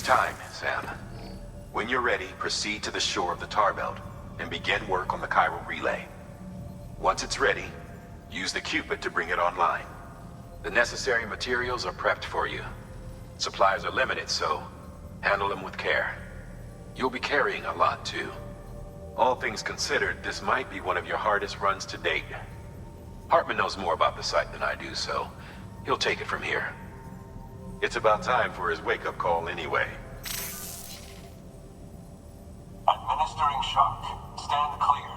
It's time, Sam. When you're ready, proceed to the shore of the tar belt and begin work on the chiral relay. Once it's ready, use the Cupid to bring it online. The necessary materials are prepped for you. Supplies are limited, so handle them with care. You'll be carrying a lot, too. All things considered, this might be one of your hardest runs to date. Hartman knows more about the site than I do, so he'll take it from here. It's about time for his wake-up call anyway. Administering shock. Stand clear.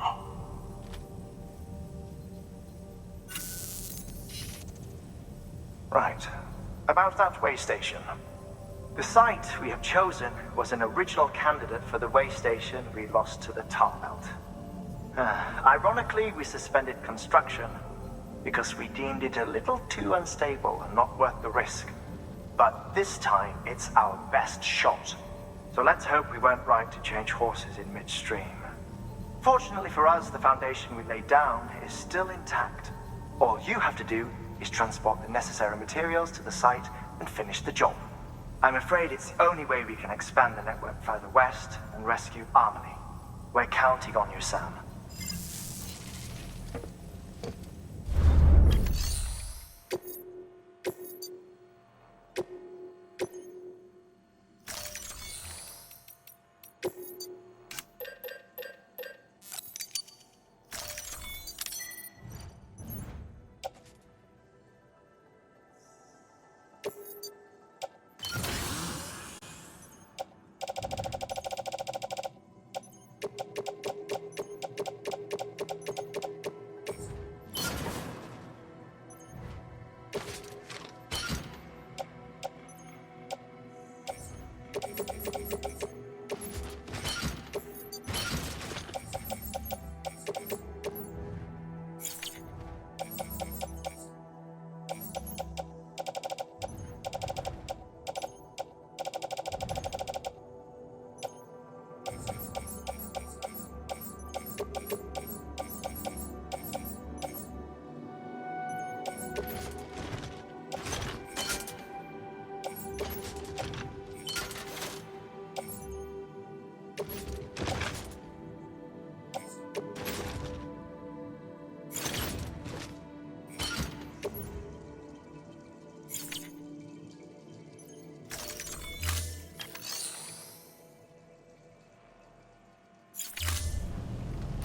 Right. About that way station. The site we have chosen was an original candidate for the way station we lost to the tar belt. Ironically, we suspended construction because we deemed it a little too unstable and not worth the risk. But this time, it's our best shot. So let's hope we weren't right to change horses in midstream. Fortunately for us, the foundation we laid down is still intact. All you have to do is transport the necessary materials to the site and finish the job. I'm afraid it's the only way we can expand the network further west and rescue Harmony. We're counting on you, Sam.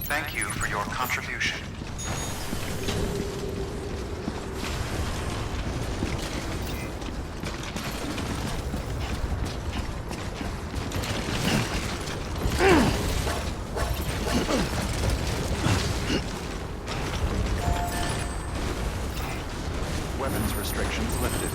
Thank you for your contribution. Weapons restrictions lifted.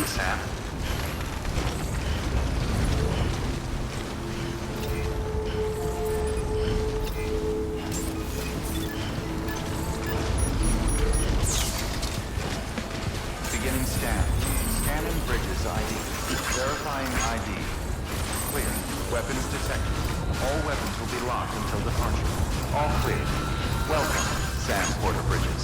Sam. Beginning scan. Scanning bridges ID. Verifying ID. Clear. Weapons detected. All weapons will be locked until departure. All clear. Welcome, Sam Porter Bridges.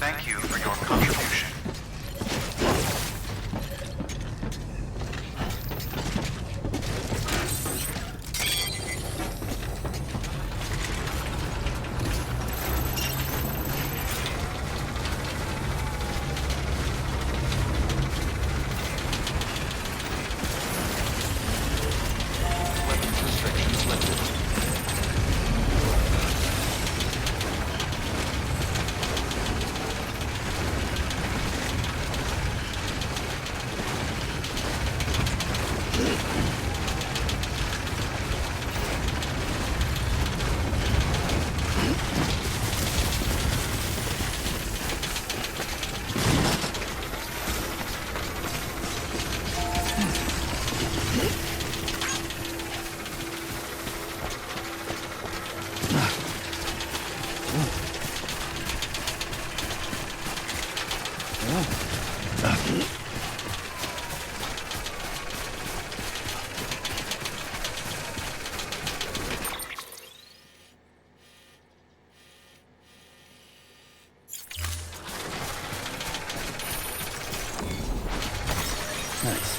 Thank you for your contribution. Weapons restrictions lifted. Nice.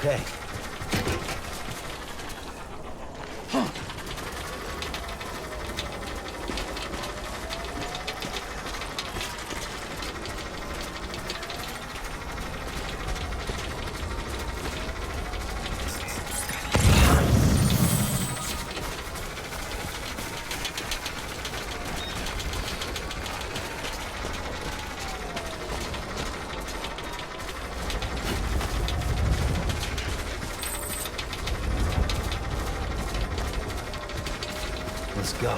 Okay. Let's go.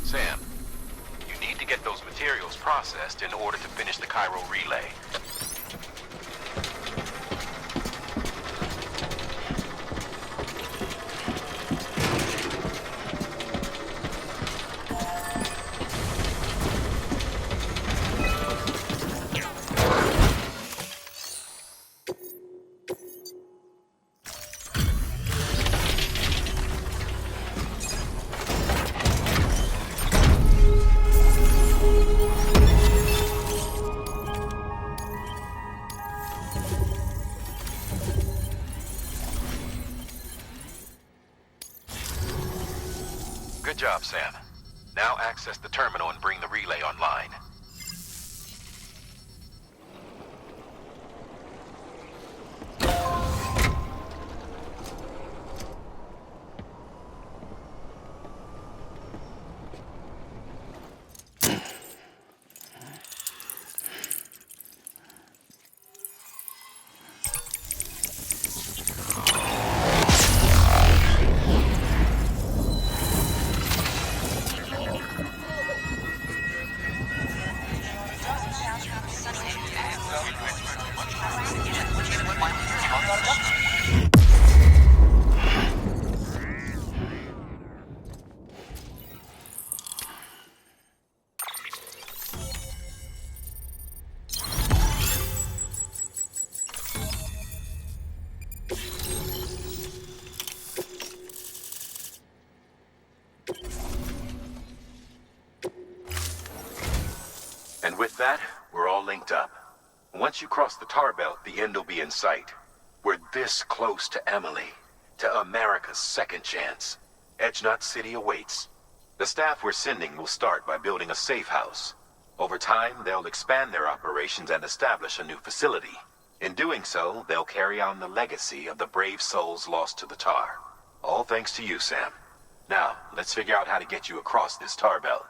Sam, you need to get those materials processed in order to finish the Cairo relay. Good job, Sam. Now access the terminal and bring the relay online. And with that, we're all linked up. Once you cross the tar belt, the end will be in sight. We're this close to Emily, to America's second chance. Edgenut City awaits. The staff we're sending will start by building a safe house. Over time, they'll expand their operations and establish a new facility. In doing so, they'll carry on the legacy of the brave souls lost to the tar. All thanks to you, Sam. Now, let's figure out how to get you across this tar belt.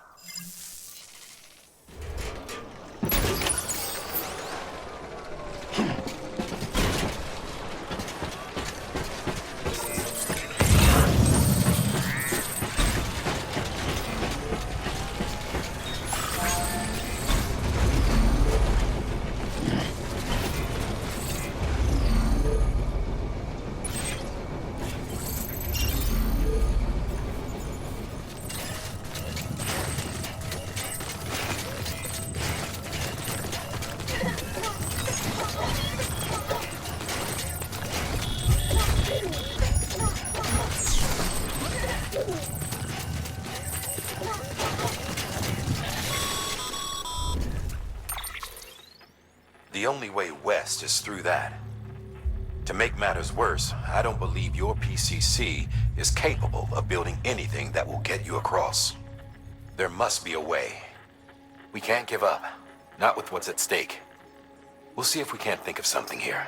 The only way west is through that. To make matters worse, I don't believe your PCC is capable of building anything that will get you across. There must be a way. We can't give up. Not with what's at stake. We'll see if we can't think of something here.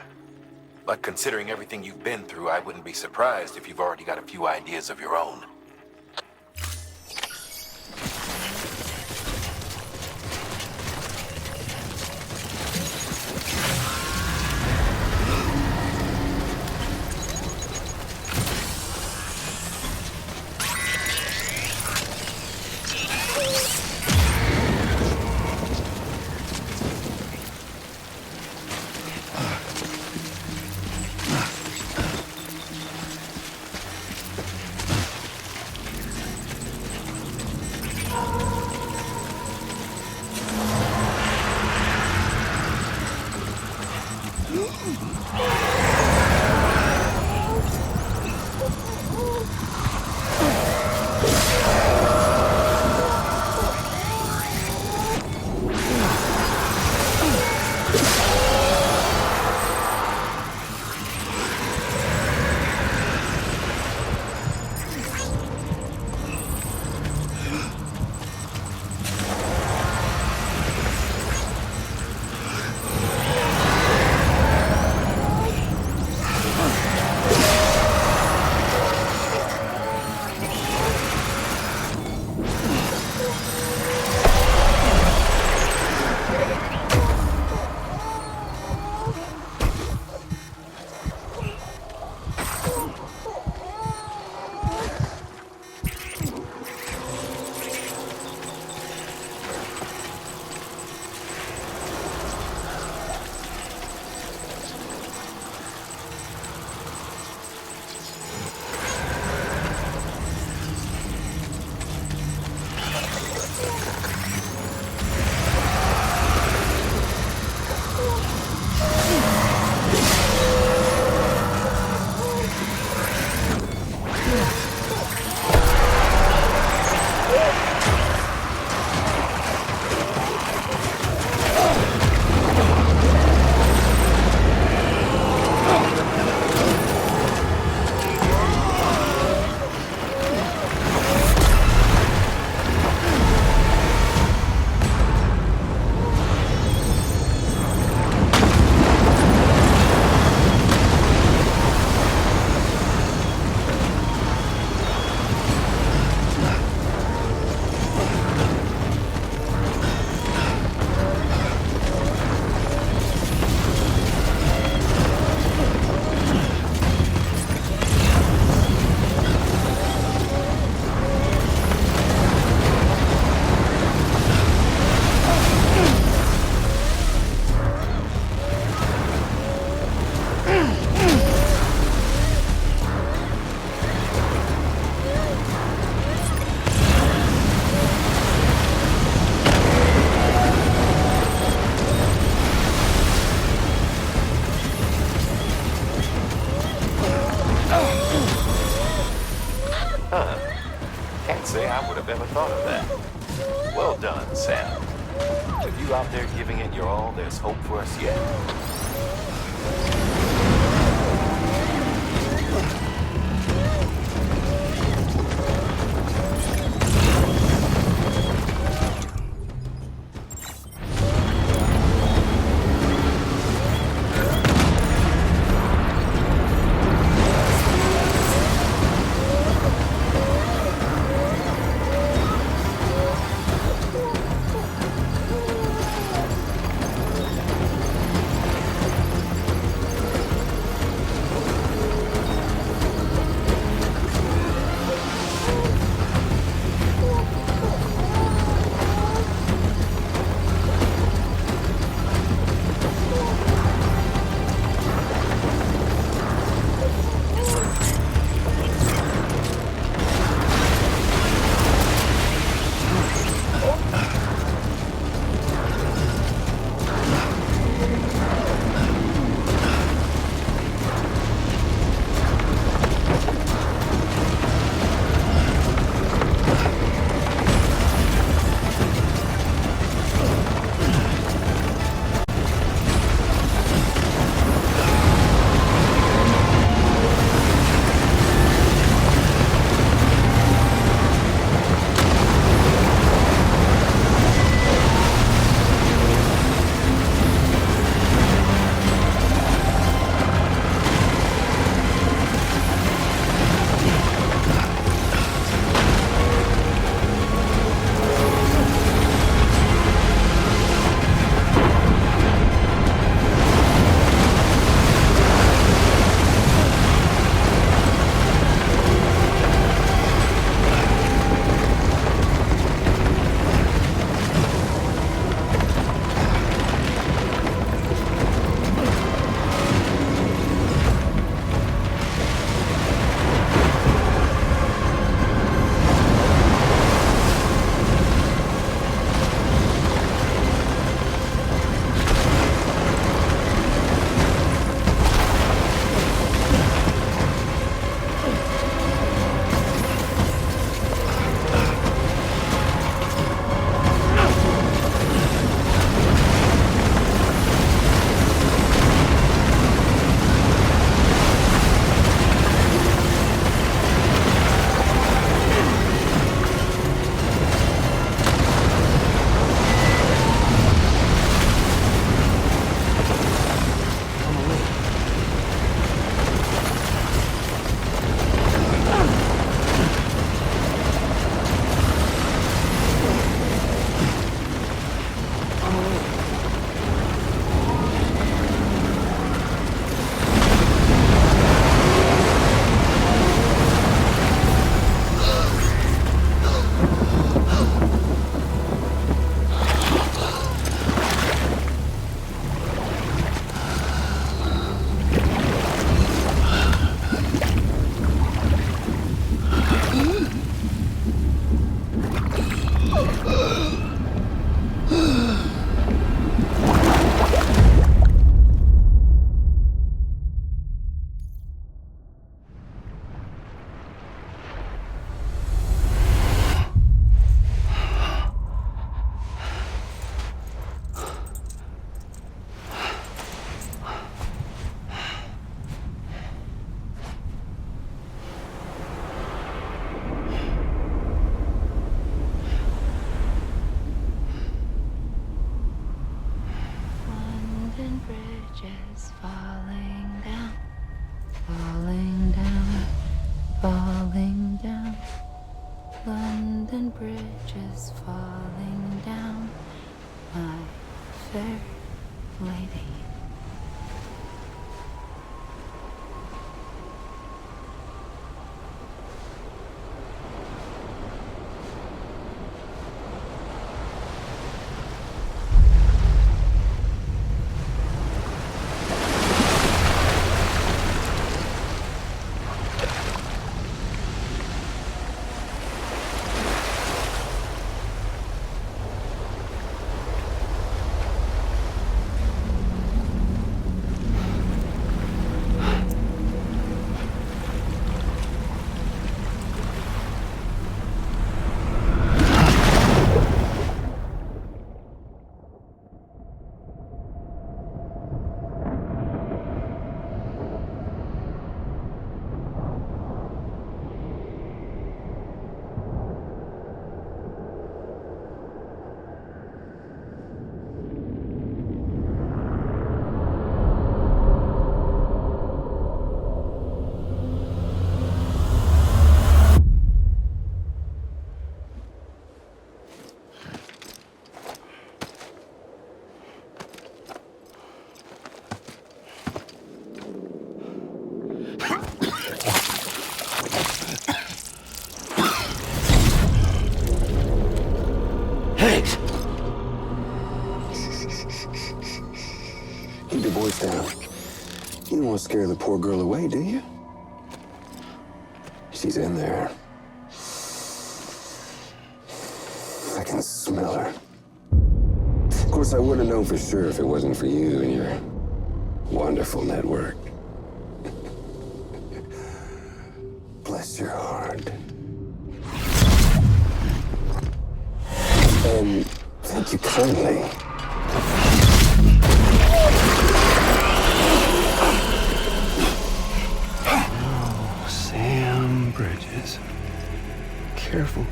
But considering everything you've been through, I wouldn't be surprised if you've already got a few ideas of your own. Say I would have ever thought of that. Well done, Sam. With you out there giving it your all, there's hope for us yet. bridges falling down, falling down, falling down. London Bridge is falling down, my fair lady. Keep your voice down. You don't want to scare the poor girl away, do you? She's in there. I can smell her. Of course, I wouldn't have known for sure if it wasn't for you and your wonderful network. Bless your heart. And thank you kindly. Oh, Sam Bridges. Careful.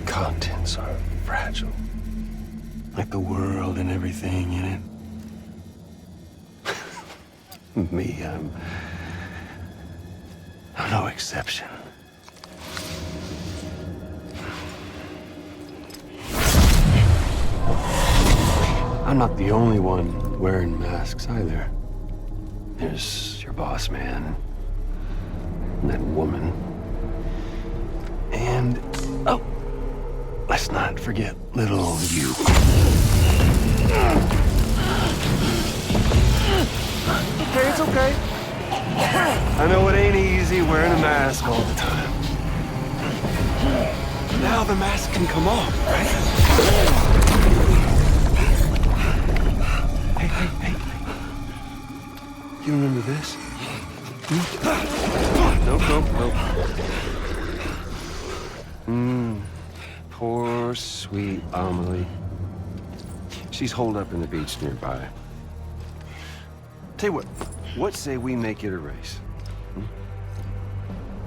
Contents are fragile. Like the world and everything in it. Me, I'm no exception. I'm not the only one wearing masks either. There's your boss man, and that woman, and, oh, let's not forget little you. Okay, it's okay. I know it ain't easy wearing a mask all the time. Now the mask can come off, right? Hey. You remember this? Nope. Poor, sweet Amelie. She's holed up in the beach nearby. Tell you what say we make it a race?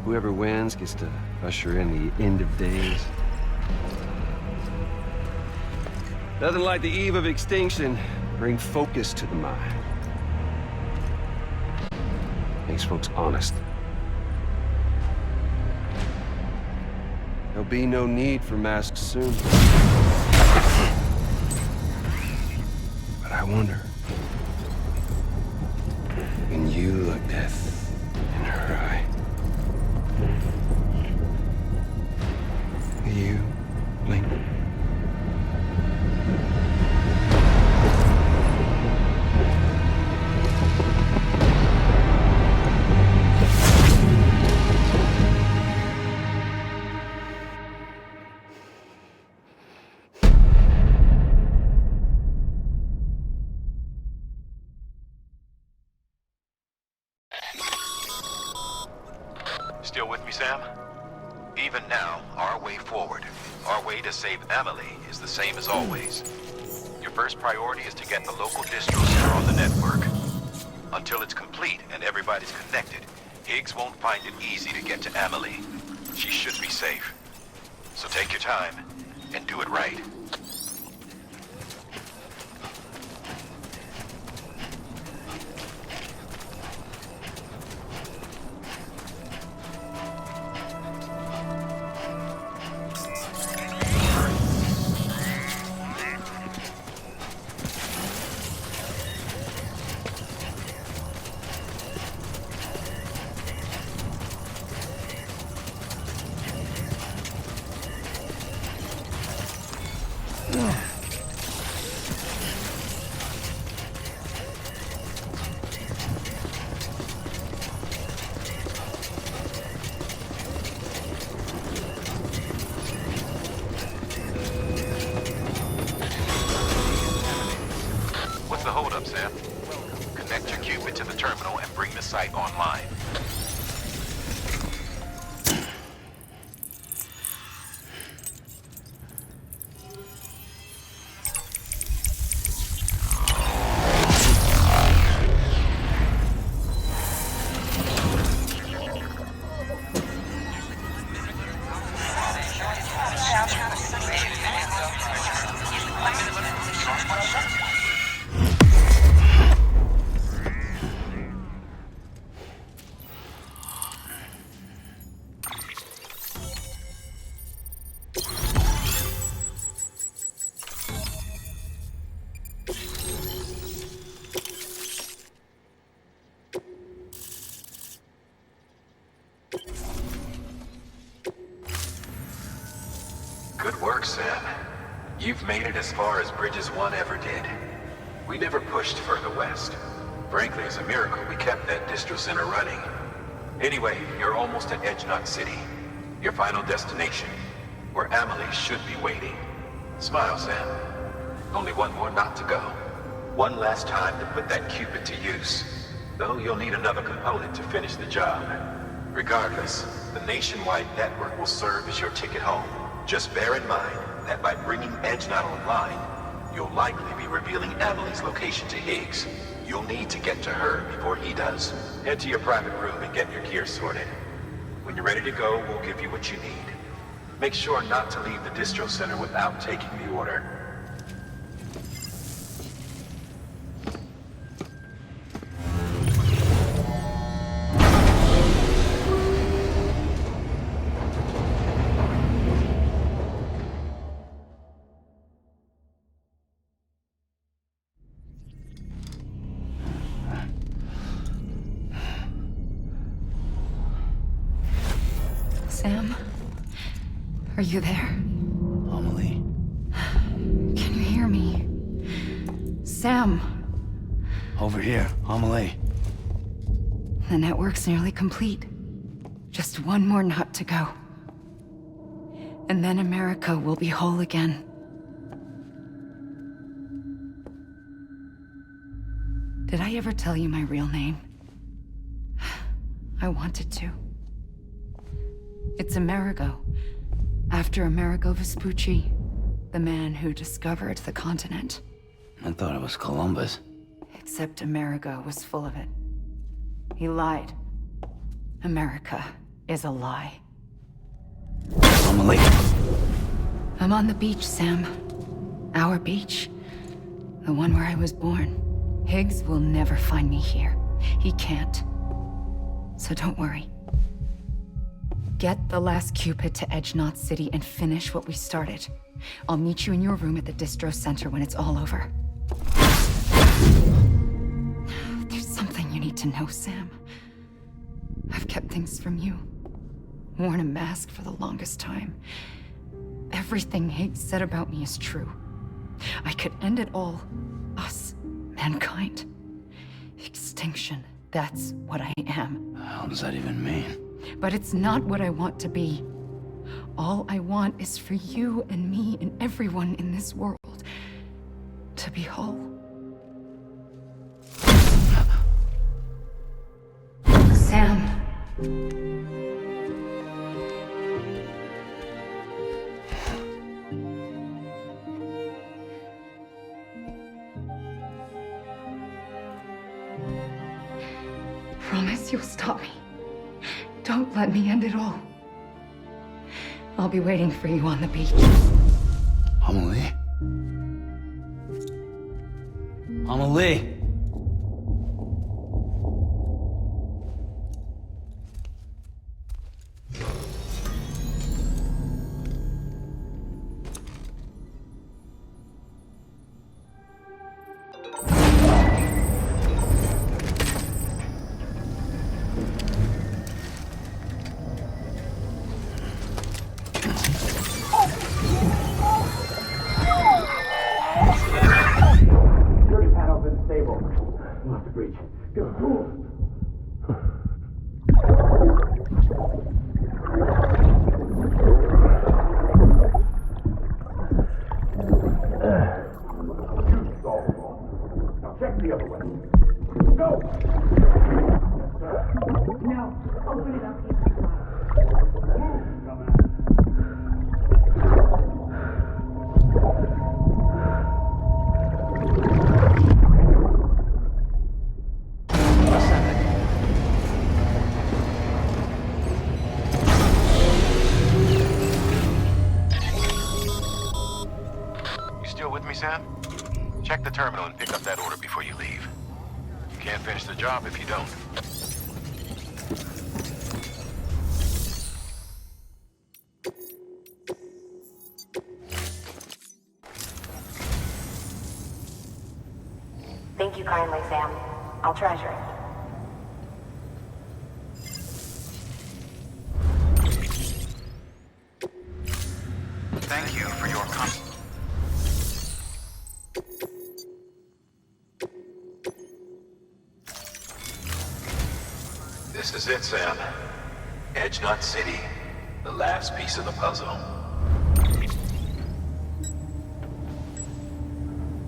Whoever wins gets to usher in the end of days. Nothing like the eve of extinction. Bring focus to the mind. Makes folks honest. There'll be no need for masks soon. But I wonder, when you look death in her eye, will you blink? Still with me, Sam? Even now, our way forward, our way to save Emily is the same as always. Your first priority is to get the local distro center on the network. Until it's complete and everybody's connected, Higgs won't find it easy to get to Emily. She should be safe. So take your time and do it right. Connect your Cupid to the terminal and bring the site online. Good work, Sam. You've made it as far as Bridges 1 ever did. We never pushed further west. Frankly, it's a miracle we kept that distro center running. Anyway, you're almost at Edgenot City, your final destination, where Amelie should be waiting. Smile, Sam. Only one more knot to go. One last time to put that Cupid to use. Though you'll need another component to finish the job. Regardless, the nationwide network will serve as your ticket home. Just bear in mind that by bringing Edgenot online, you'll likely be revealing Amelie's location to Higgs. You'll need to get to her before he does. Head to your private room and get your gear sorted. When you're ready to go, we'll give you what you need. Make sure not to leave the distro center without taking the order. Sam? Are you there? Amelie. Can you hear me? Sam! Over here, Amelie. The network's nearly complete. Just one more knot to go. And then America will be whole again. Did I ever tell you my real name? I wanted to. It's Amerigo, after Amerigo Vespucci, the man who discovered the continent. I thought it was Columbus. Except Amerigo was full of it. He lied. America is a lie. Amelie. I'm on the beach, Sam. Our beach. The one where I was born. Higgs will never find me here. He can't. So don't worry. Get the last Cupid to Edgenot City and finish what we started. I'll meet you in your room at the distro center when it's all over. There's something you need to know, Sam. I've kept things from you. Worn a mask for the longest time. Everything Higgs said about me is true. I could end it all. Us. Mankind. Extinction. That's what I am. How does that even mean? But it's not what I want to be. All I want is for you and me and everyone in this world to be whole. Sam. Promise you'll stop me. Don't let me end it all. I'll be waiting for you on the beach. Amelie? Amelie! Check the other way. You still with me, Sam? Check the terminal and pick up that order before you leave. You can't finish the job if you don't. Thank you kindly, Sam. I'll treasure it. Thank you for your This is it, Sam. Edge Knot City. The last piece of the puzzle.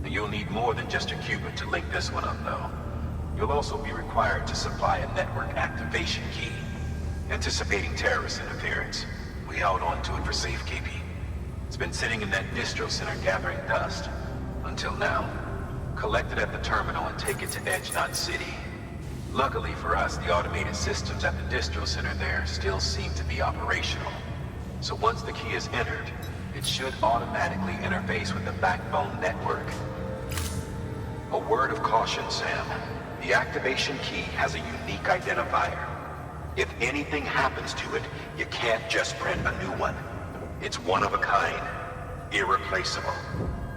You'll need more than just a qubit to link this one up, though. You'll also be required to supply a network activation key. Anticipating terrorist interference, we held on to it for safekeeping. It's been sitting in that distro center gathering dust. Until now. Collect it at the terminal and take it to Edge Knot City. Luckily for us, the automated systems at the distro center there still seem to be operational. So once the key is entered, it should automatically interface with the backbone network. A word of caution, Sam. The activation key has a unique identifier. If anything happens to it, you can't just print a new one. It's one of a kind, irreplaceable.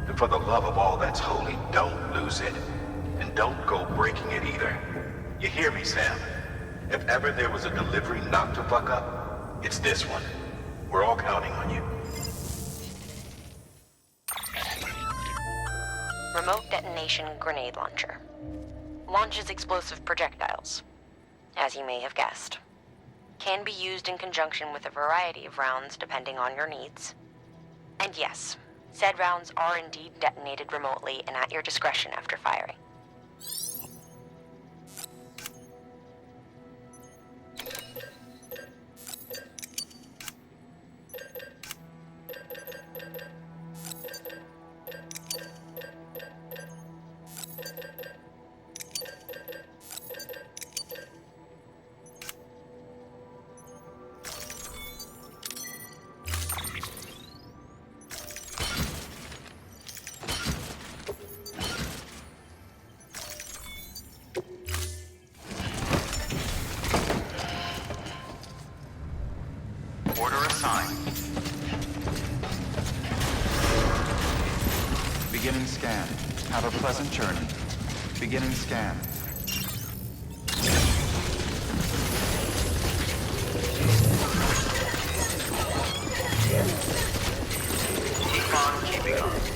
And for the love of all that's holy, don't lose it. And don't go breaking it either. You hear me, Sam? If ever there was a delivery not to fuck up, it's this one. We're all counting on you. Remote detonation grenade launcher. Launches explosive projectiles. As you may have guessed. Can be used in conjunction with a variety of rounds depending on your needs. And yes, said rounds are indeed detonated remotely and at your discretion after firing. order assigned. Beginning scan. Have a pleasant journey. Beginning scan. Keep on keeping on.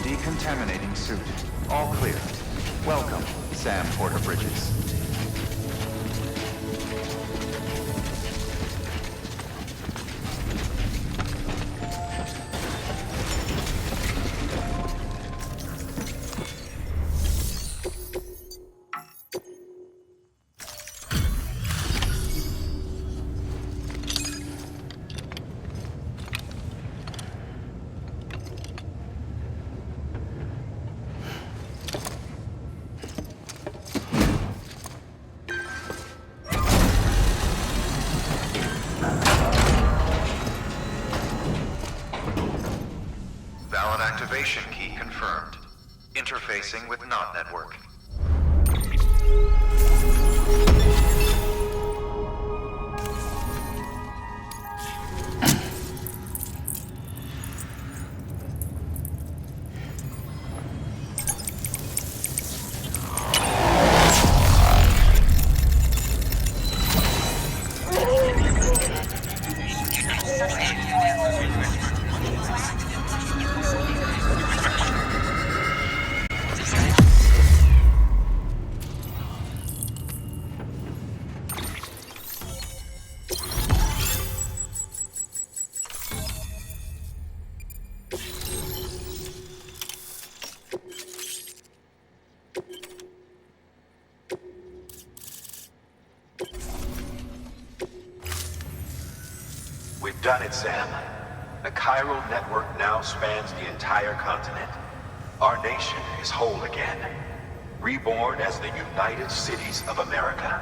Decontaminating suit. All clear. Welcome, Sam Porter-Bridges. interfacing with NOT network. We've done it, Sam. The chiral network now spans the entire continent. Our nation is whole again, reborn as the United Cities of America.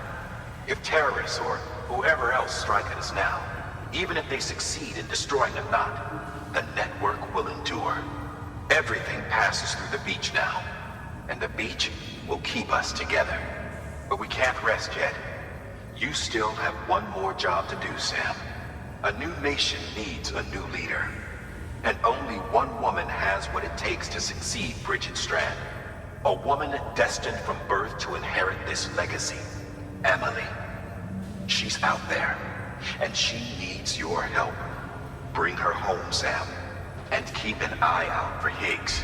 If terrorists or whoever else strike at us now, even if they succeed in destroying the knot, the network will endure. Everything passes through the beach now, and the beach will keep us together. But we can't rest yet. You still have one more job to do, Sam. A new nation needs a new leader. And only one woman has what it takes to succeed Bridget Strand. A woman destined from birth to inherit this legacy. Emily. She's out there, and she needs your help. Bring her home, Sam. And keep an eye out for Higgs.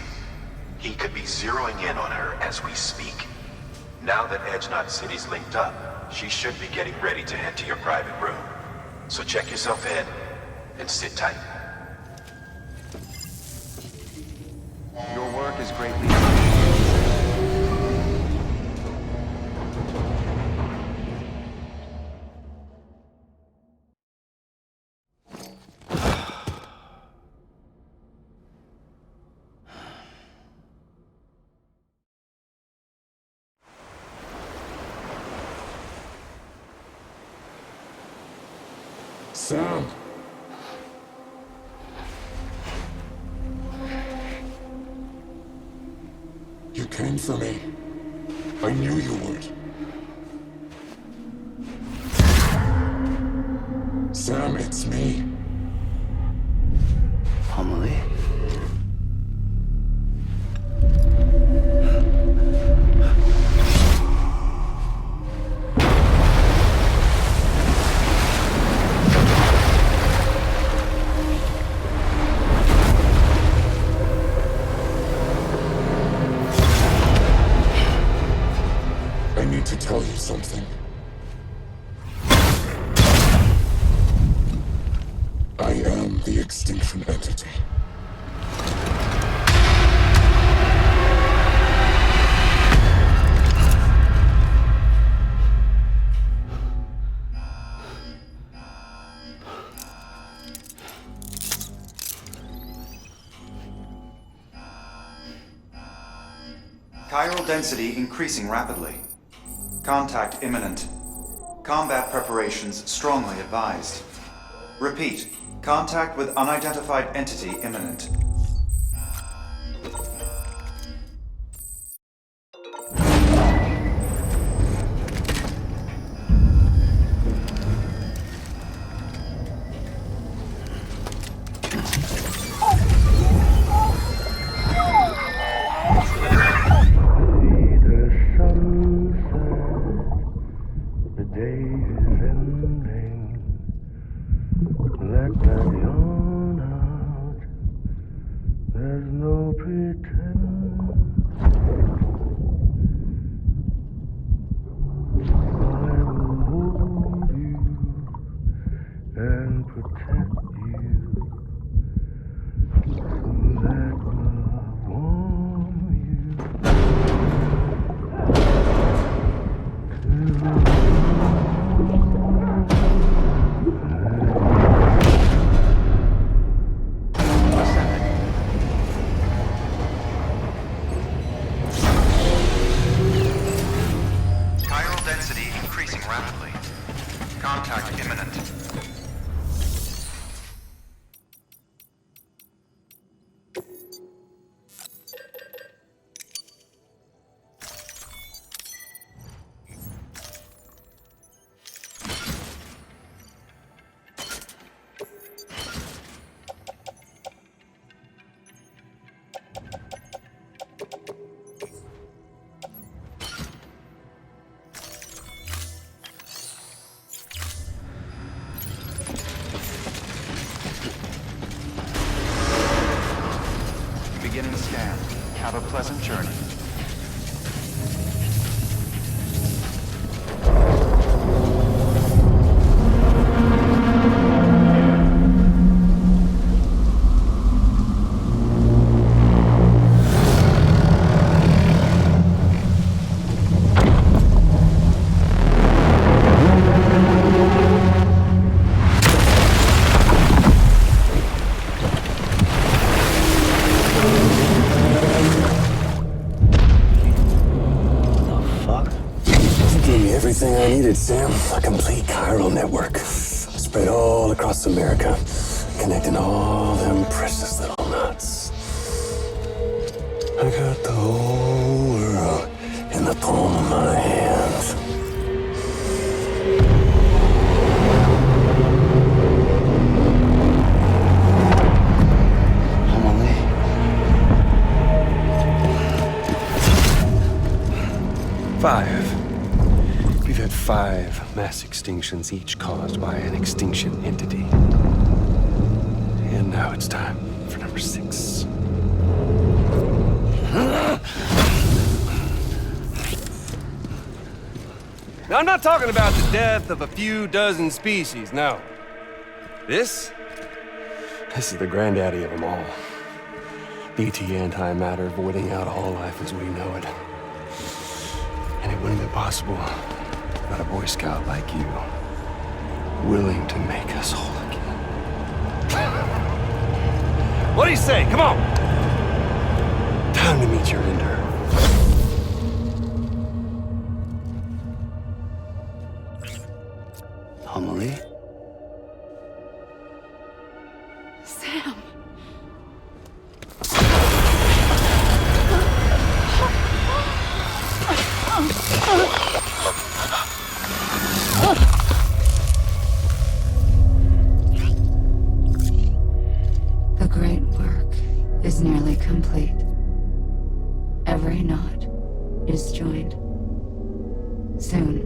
He could be zeroing in on her as we speak. Now that Edge Knot City's linked up, she should be getting ready to head to your private room. So check yourself in, and sit tight. Your work is greatly appreciated. Sam! You came for me. I knew you would. Sam, it's me. Amelie? To tell you something. I am the extinction entity. Chiral density increasing rapidly. Contact imminent. Combat preparations strongly advised. Repeat, contact with unidentified entity imminent. everything I needed, Sam. A complete chiral network. Spread all across America. Connecting all them precious little knots. I got the whole world in the palm of my hand. We've had 5 mass extinctions, each caused by an extinction entity. And now it's time for number 6. Now, I'm not talking about the death of a few dozen species, no. This is the granddaddy of them all. BT antimatter voiding out all life as we know it. And it wouldn't have been possible without a Boy Scout like you, willing to make us whole again. What do you say? Come on! Time to meet your ender. Amelie? Sam. The great work is nearly complete. Every knot is joined. Soon,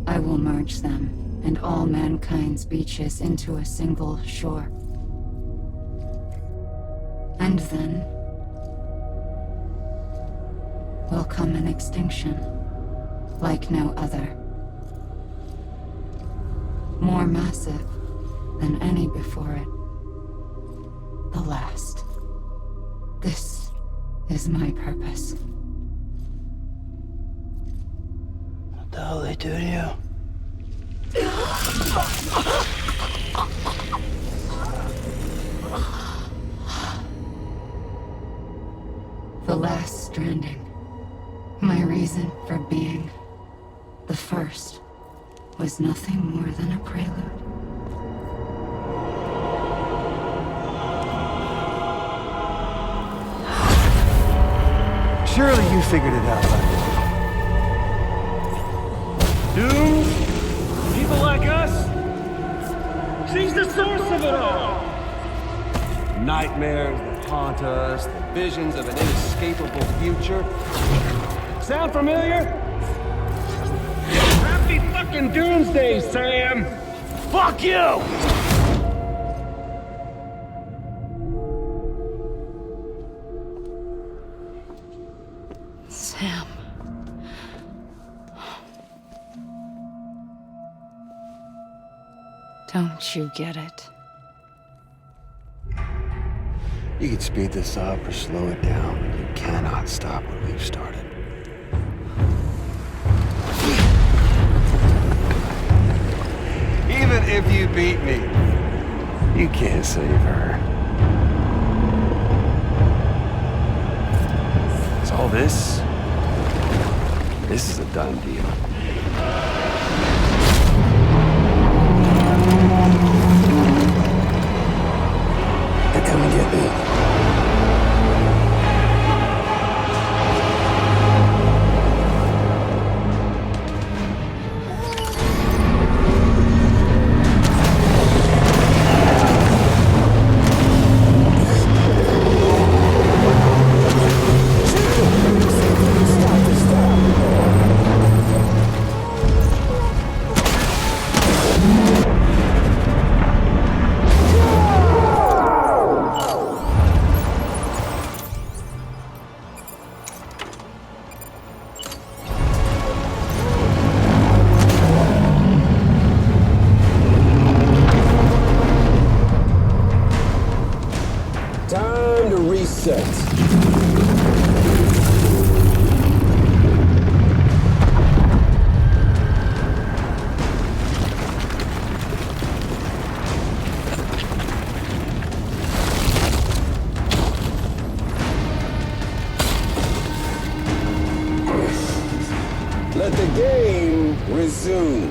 I will merge them and all mankind's beaches into a single shore. And then will come an extinction like no other. More massive than any before it. The last. This is my purpose. What the hell they do to you? The last stranding. My reason for being. The first was nothing more than a prelude. Surely you figured it out by now. Dooms? People like us? She's the source of it all! Nightmares that haunt us, the visions of an inescapable future. Sound familiar? Happy fucking doomsday, Sam! Fuck you! Sam. Don't you get it? You can speed this up or slow it down, but you cannot stop what we've started. Even if you beat me, you can't save her. So all this is a done deal. They're coming to get me. Let the game resume.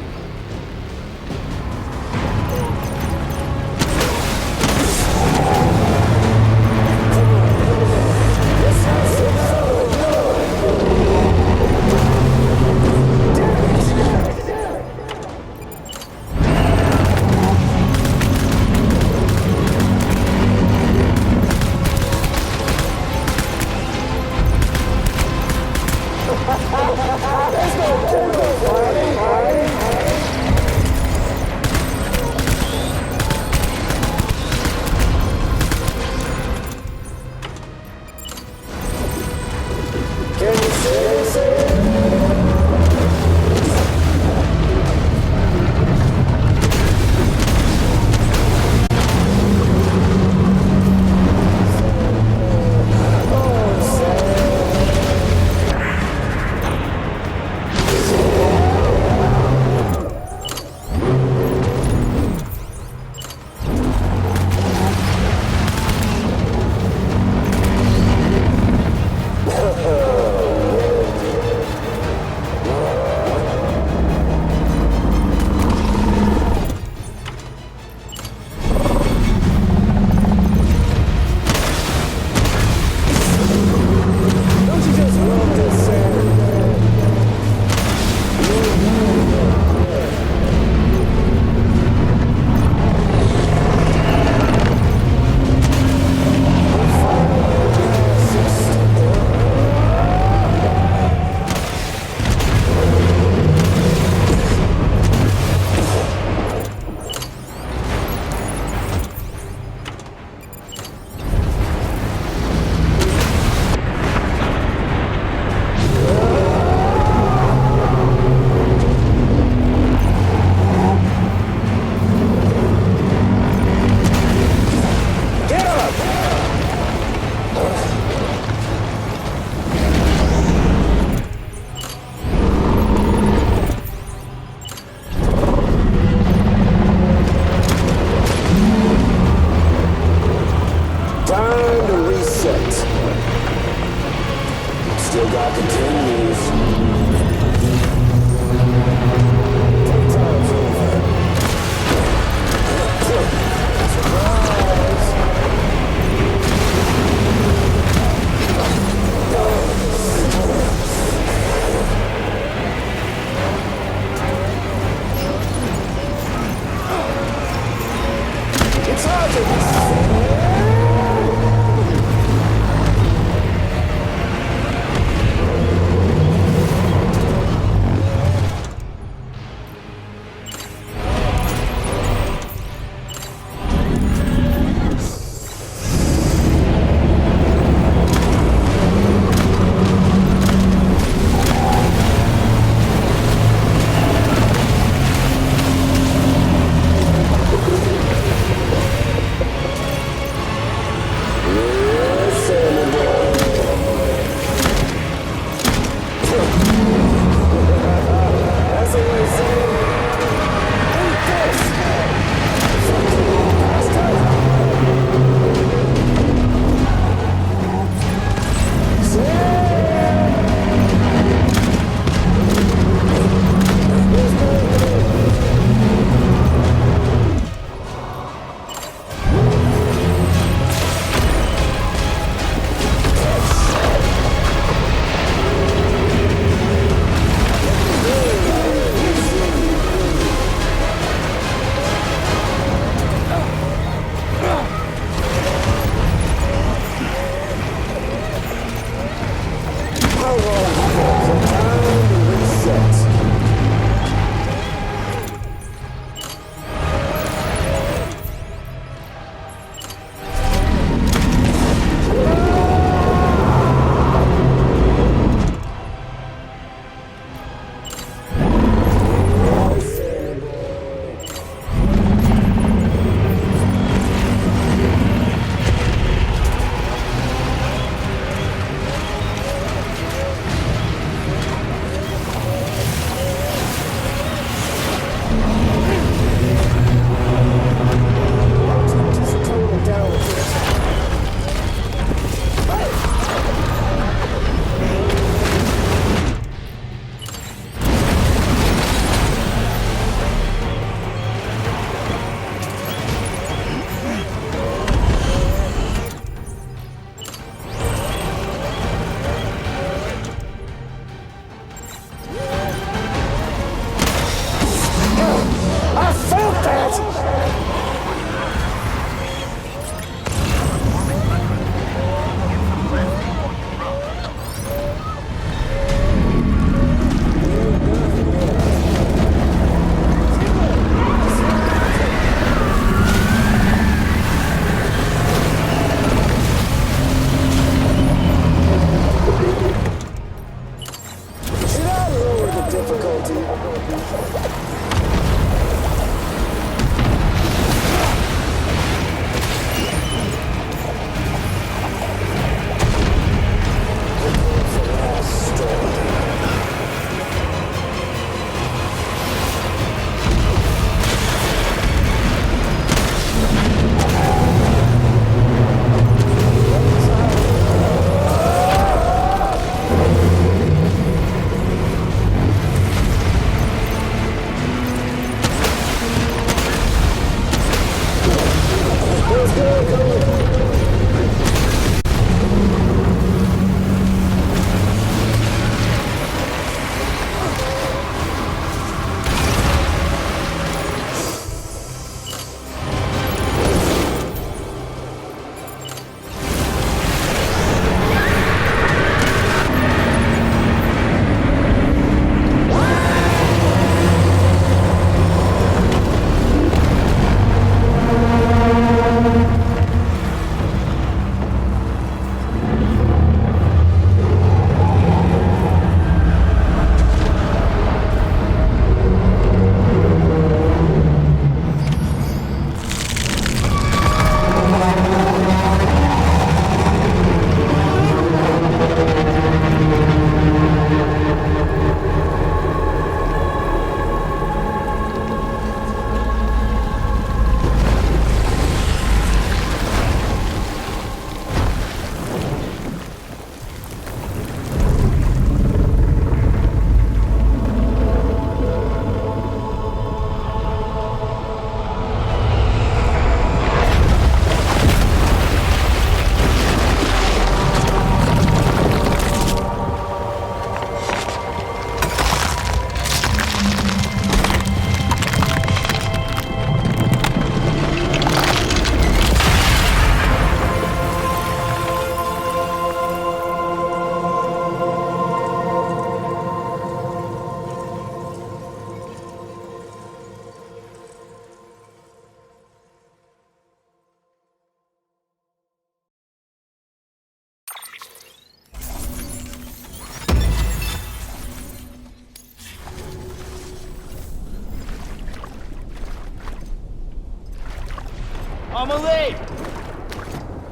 difficulty.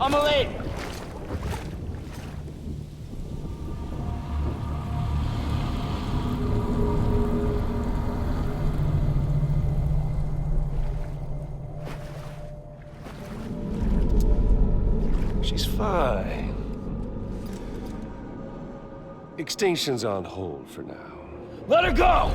I'm late! She's fine. Extinction's on hold for now. Let her go!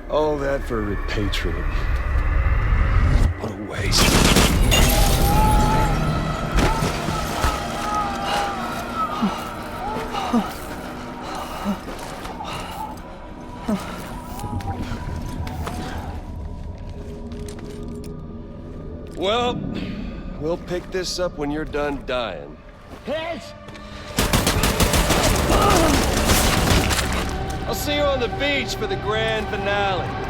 All that for repatriate. What a waste. Well, we'll pick this up when you're done dying. Hit! I'll see you on the beach for the grand finale.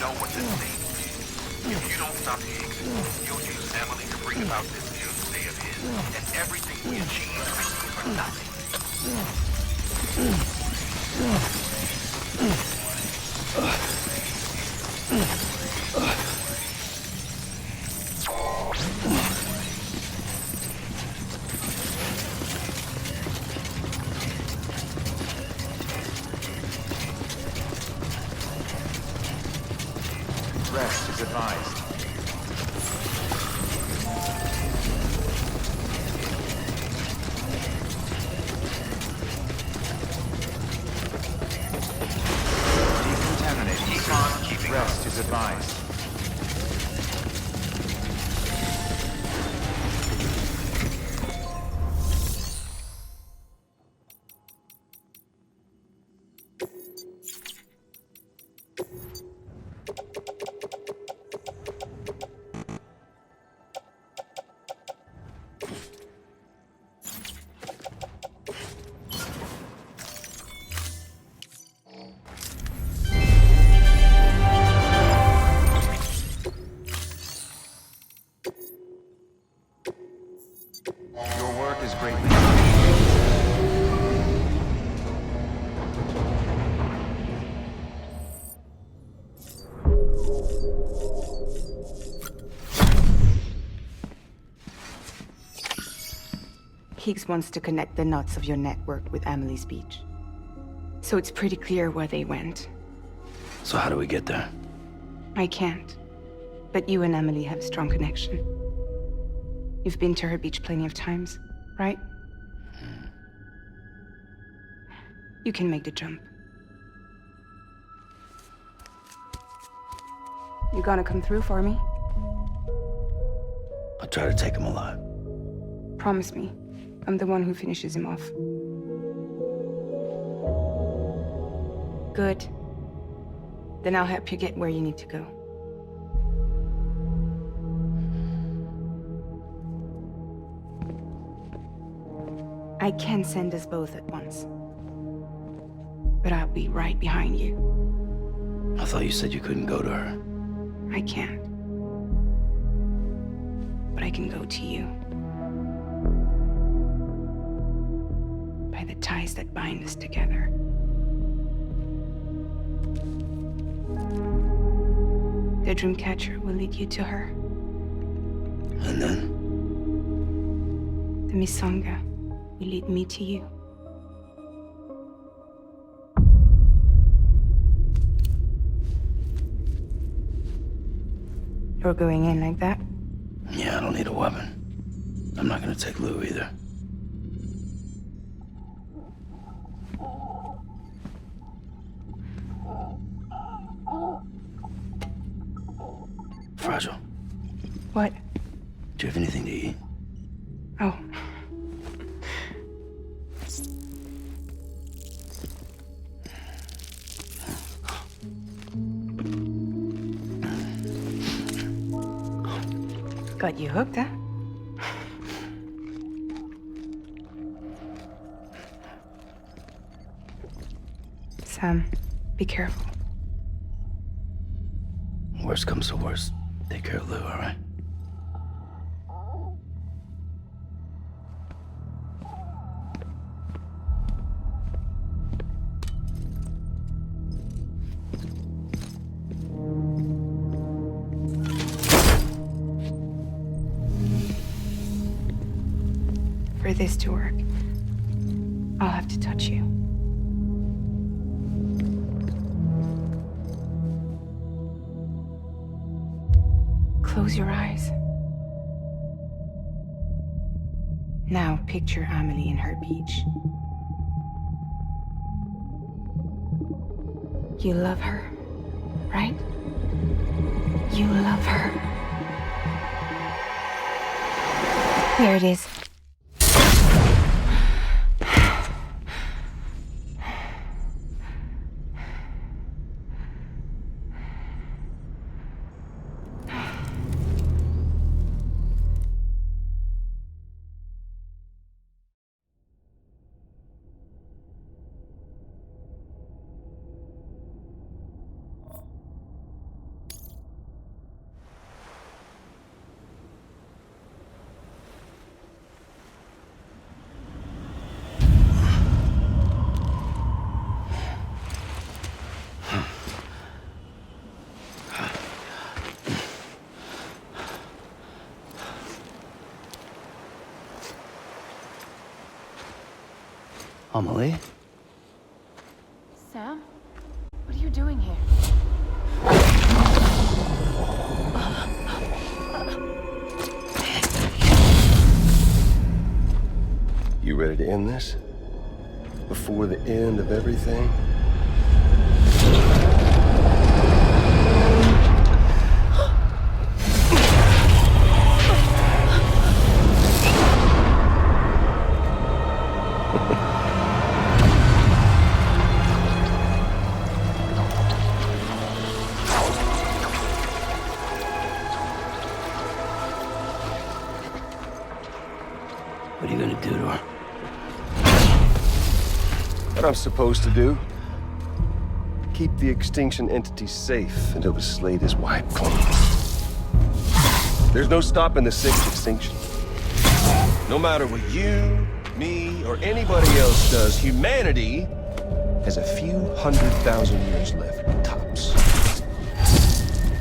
know what this means. If you don't stop Higgs, you'll use Emily to bring about this doomsday of his, and everything we achieve will be for nothing. Rest is advised. Decontaminating soon. Rest is advised. Your work is greatly Higgs wants to connect the knots of your network with Amelie's beach. So it's pretty clear where they went. So how do we get there? I can't. But you and Emily have a strong connection. You've been to her beach plenty of times, right? You can make the jump. You gonna come through for me? I'll try to take him alive. Promise me. I'm the one who finishes him off. Good. Then I'll help you get where you need to go. I can send us both at once. But I'll be right behind you. I thought you said you couldn't go to her. I can't. But I can go to you. By the ties that bind us together. The Dreamcatcher will lead you to her. And then? The Misanga will lead me to you. You're going in like that? Yeah, I don't need a weapon. I'm not gonna take Lou either. Fragile. What? Do you have anything to eat? Oh. Got you hooked, huh? Sam, be careful. Worst comes to worst. Take care of Lou, all right? For this to work, I'll have to touch you. Close your eyes. Now picture Amelie in her beach. You love her, right? You love her. Here it is. Amelie? Sam? What are you doing here? You ready to end this? Before the end of everything? What are you gonna do to her? What I'm supposed to do? Keep the extinction entity safe until the slate is wiped clean. There's no stopping the sixth extinction. No matter what you, me, or anybody else does, humanity has a few 100,000 years left, tops.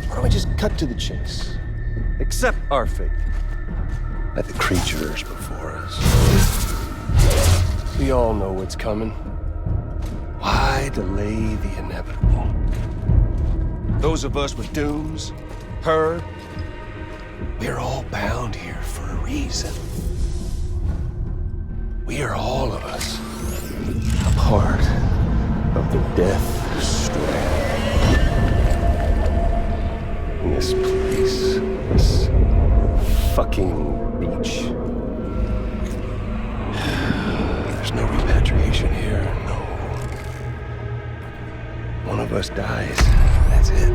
Why don't we just cut to the chase? Accept our fate, like the creatures before us. We all know what's coming. Why delay the inevitable? Those of us with dooms, her, we're all bound here for a reason. We are all of us a part of the Death Strand. In this place, this fucking beach. There's no repatriation here, no. One of us dies, that's it.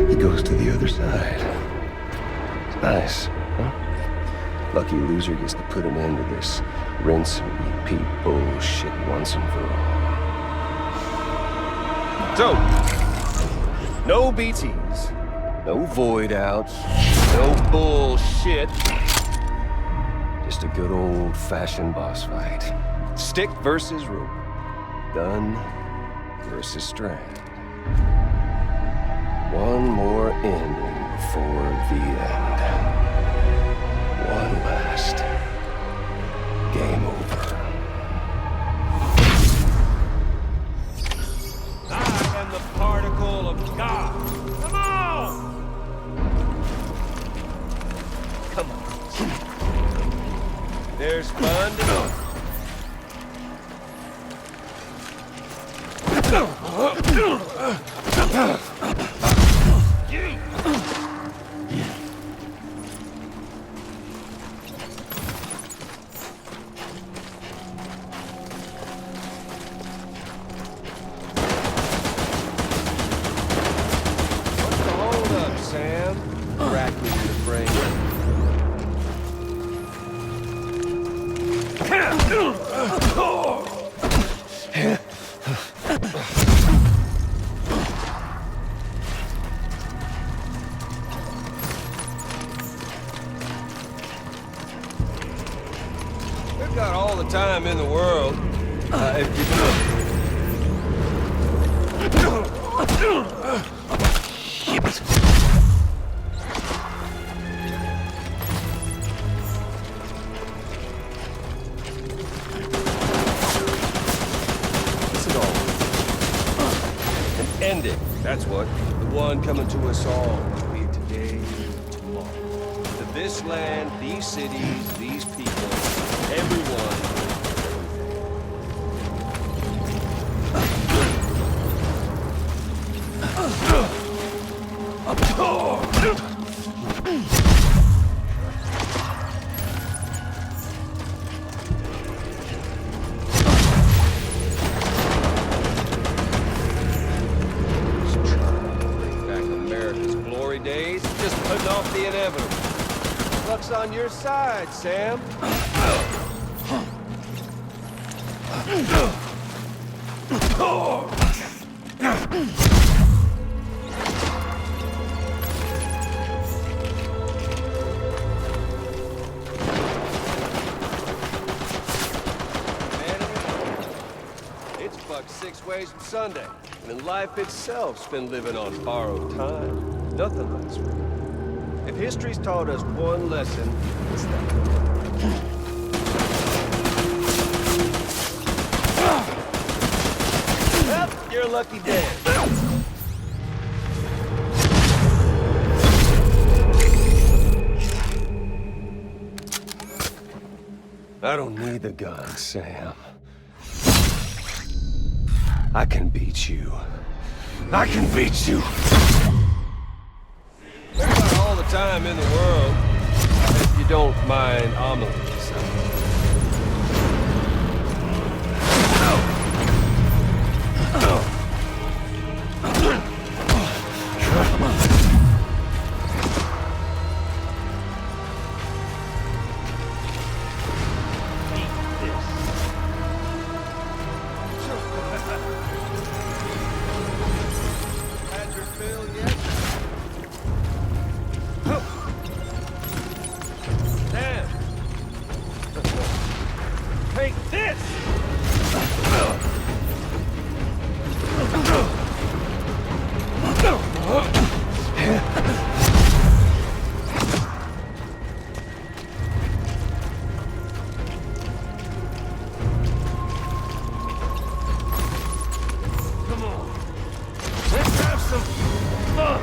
He goes to the other side. It's nice, huh? Lucky loser gets to put an end to this rinse and repeat bullshit once and for all. So, no BTs, no void outs, no bullshit. Just a good old-fashioned boss fight. Stick versus rope. Gun versus strand. One more ending before the end. One last game over. I am the particle of God. Come on! Come on. There's fun to go. What's the holdup, Sam? Rattling the brain. We've got all the time in the world. If you Listen all. An ending, that's what. The one coming to us all. Be it today, tomorrow. To this land, these cities, these people, everyone. Just putting off the inevitable. Luck's on your side, Sam. It's bucked 6 ways from Sunday, and life itself's been living on borrowed time. Nothing lasts forever. If history's taught us one lesson, it's that. your lucky day. I don't need the gun, Sam. I can beat you. I can beat you! We got all the time in the world, if you don't mind omelets. Take this! Come on. Let's have some fun!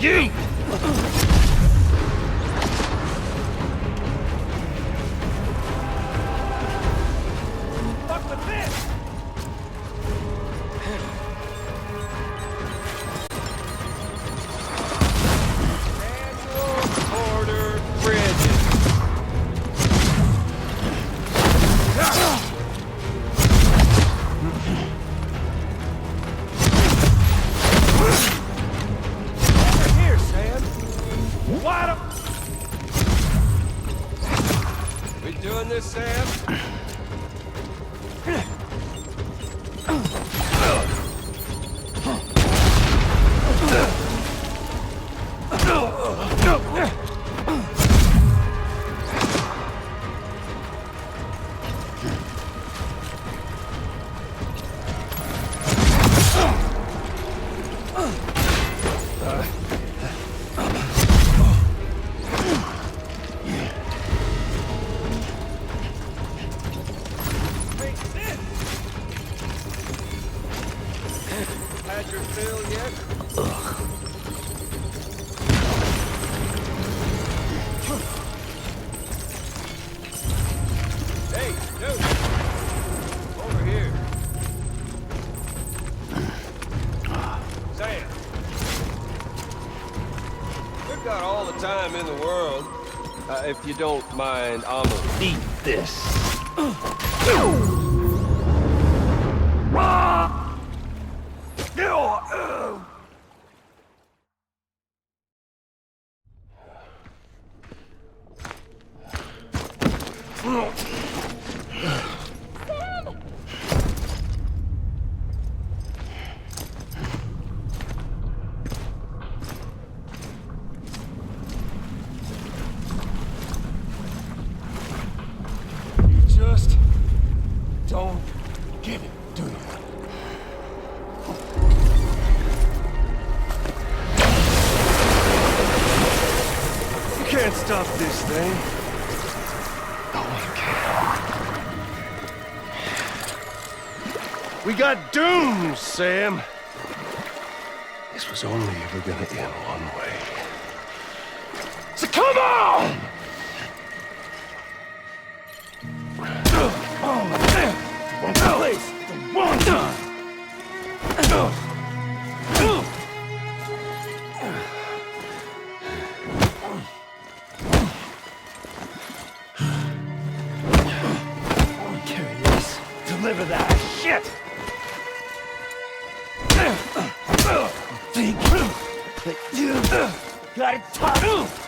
You! Fuck with this! Manual order bridges. Over here, Sam. Wide up. We doing this, Sam? Had your fill yet? Hey, dude! Over here. Sam. We've got all the time in the world. If you don't mind, omelet. Eat this. You just don't get it, do you? You can't stop this thing. No one can. We got doomed, Sam. This was only ever gonna end one way. So come on! One place, one time. Carry this. Deliver that shit. Think that you got it tough.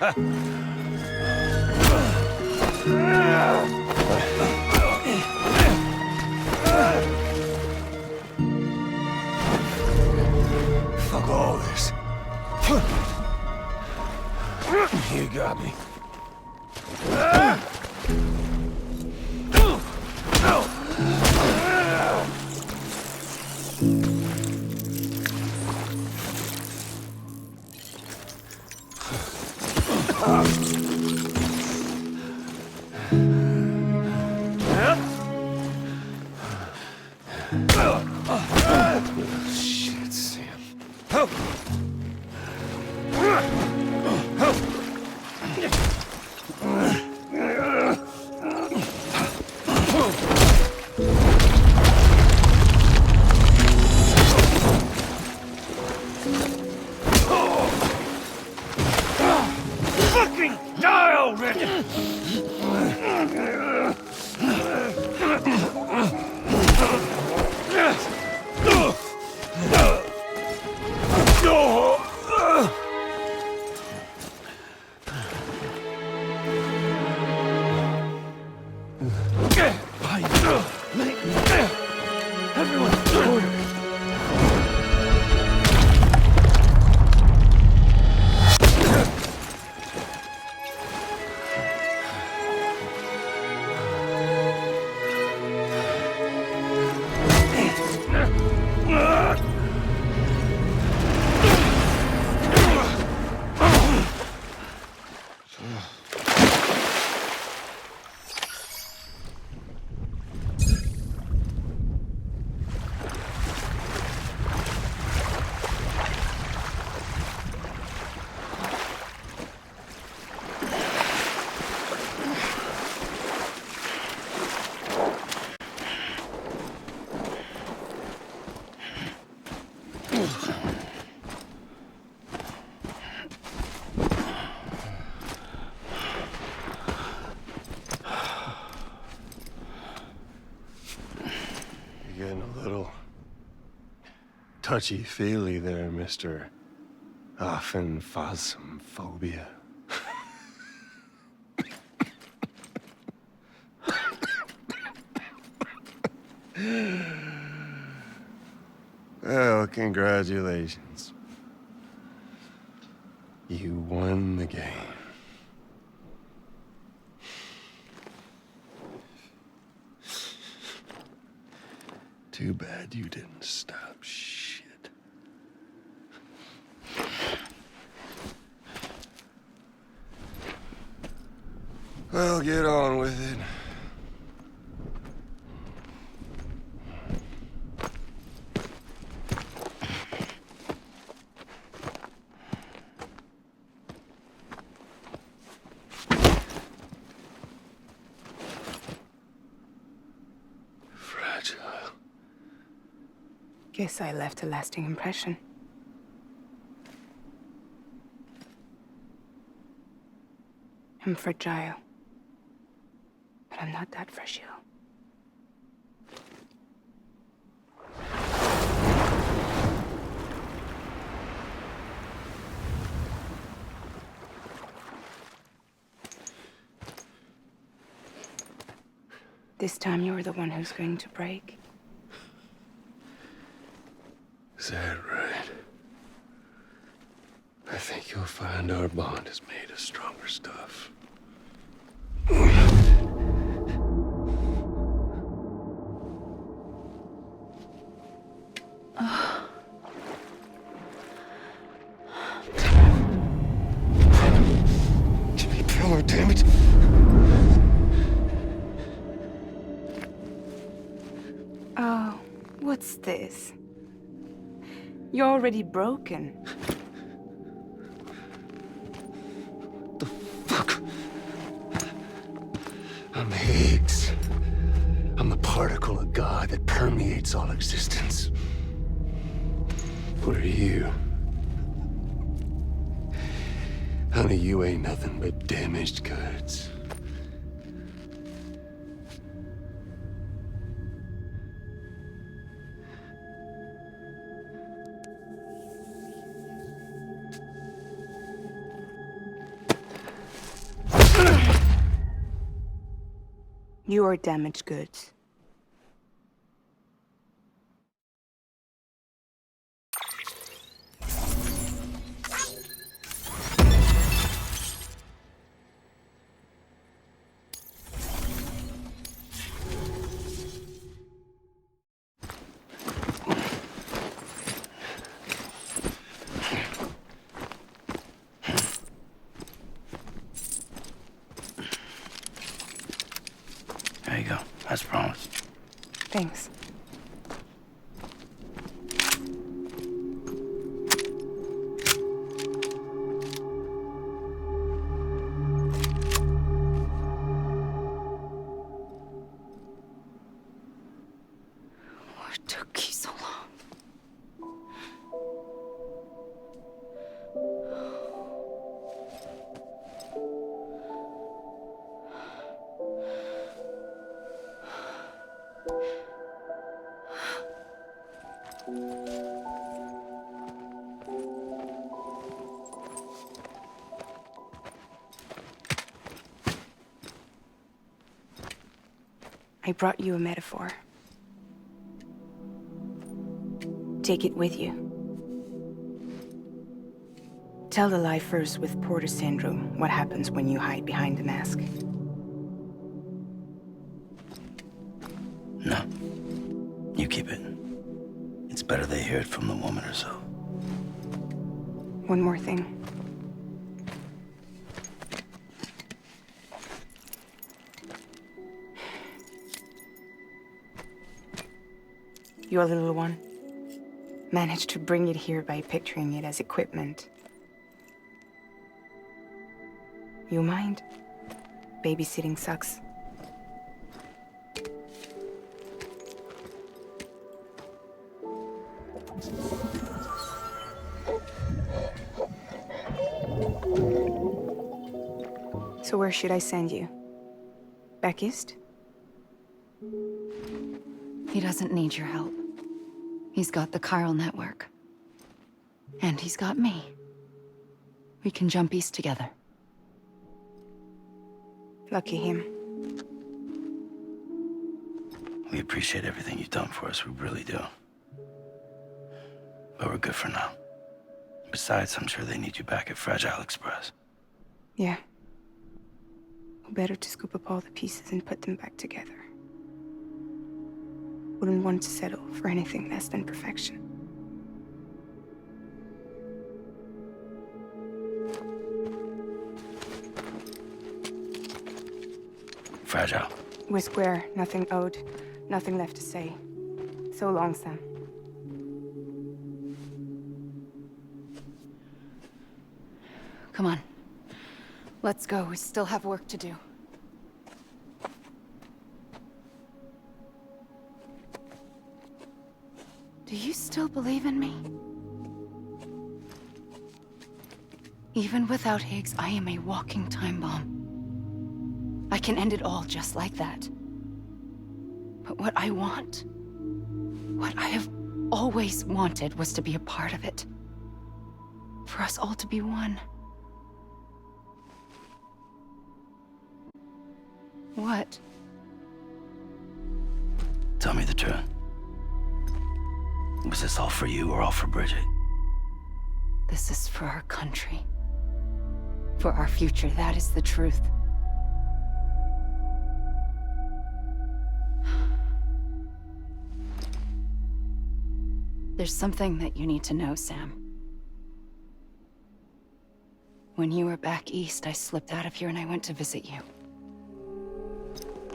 Fuck all this. You got me. Shit, Sam. Fucking die already! Everyone, order. You're getting a little touchy-feely there, Mr. Phasmophobia. Well, congratulations. You won the game. Too bad you didn't stop shit. Well, get on with it. Fragile. Guess I left a lasting impression. I'm fragile. But I'm not that fragile. This time you're the one who's going to break. Is that right? I think you'll find our bond is made of stronger stuff. Jimmy Pillar, damn it! Oh, what's this? You're already broken. The fuck? I'm Higgs. I'm the particle of God that permeates all existence. What are you? Honey, you ain't nothing but damaged goods. You are damaged goods. There you go, as promised. Thanks. What took you so long? I brought you a metaphor. Take it with you. Tell the lifers with Porter syndrome what happens when you hide behind the mask. No. You keep it. It's better they hear it from the woman herself. One more thing. Your little one managed to bring it here by picturing it as equipment. You mind? Babysitting sucks. So where should I send you? Back east? He doesn't need your help. He's got the chiral network. And he's got me. We can jump east together. Lucky him. We appreciate everything you've done for us, we really do. But we're good for now. Besides, I'm sure they need you back at Fragile Express. Yeah. Better to scoop up all the pieces and put them back together. Wouldn't want to settle for anything less than perfection. Fragile. We're square, nothing owed, nothing left to say. So long, Sam. Come on. Let's go. We still have work to do. Do you still believe in me? Even without Higgs, I am a walking time bomb. I can end it all just like that. But what I want, what I have always wanted, was to be a part of it. For us all to be one. What? Tell me the truth. Was this all for you or all for Bridget? This is for our country. For our future, that is the truth. There's something that you need to know, Sam. When you were back east, I slipped out of here and I went to visit you.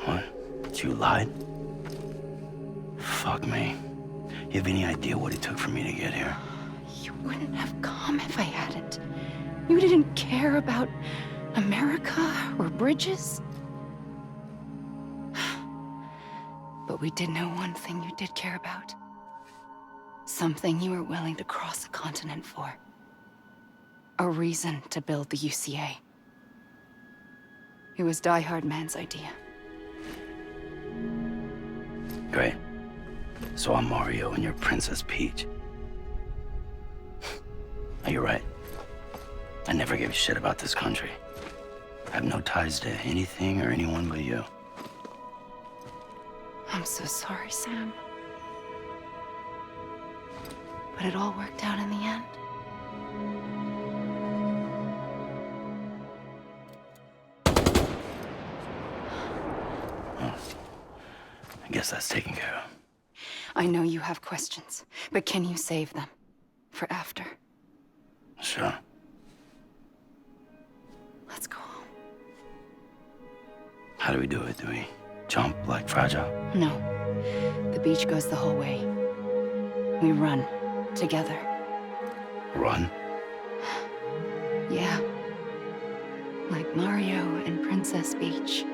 What? You lied? Fuck me. You have any idea what it took for me to get here? You wouldn't have come if I hadn't. You didn't care about America or bridges. But we did know one thing you did care about. Something you were willing to cross a continent for. A reason to build the UCA. It was Die-Hardman's idea. Great. So I'm Mario and you're Princess Peach. You're right. I never gave a shit about this country. I have no ties to anything or anyone but you. I'm so sorry, Sam. But it all worked out in the end. I guess that's taken care of. I know you have questions, but can you save them? For after? Sure. Let's go home. How do we do it? Do we jump like Fragile? No. The beach goes the whole way. We run. Together. Run? Yeah. Like Mario and Princess Beach.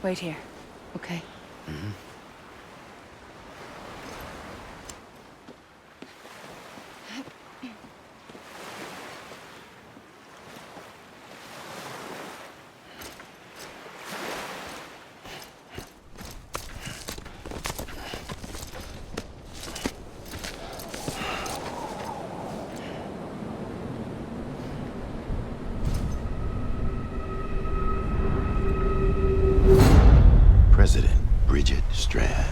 Wait here, okay? Mm-hmm. President Bridget Strand.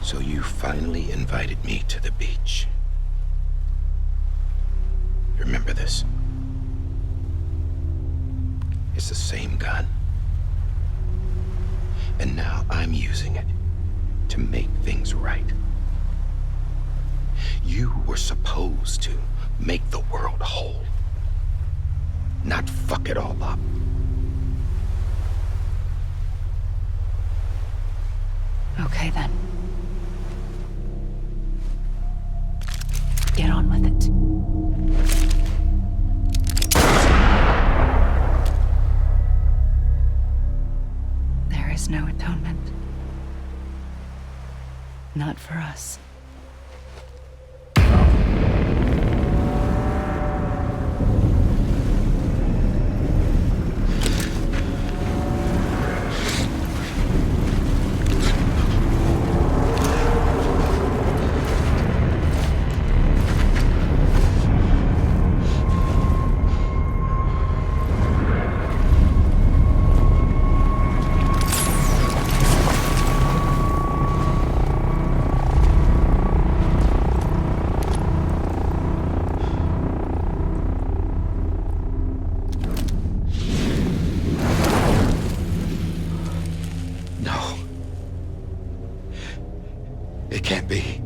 So you finally invited me to the beach. Remember this? It's the same gun. And now I'm using it to make things right. You were supposed to make the world whole, not fuck it all up. Okay, then. Get on with it. There is no atonement. Not for us. It can't be.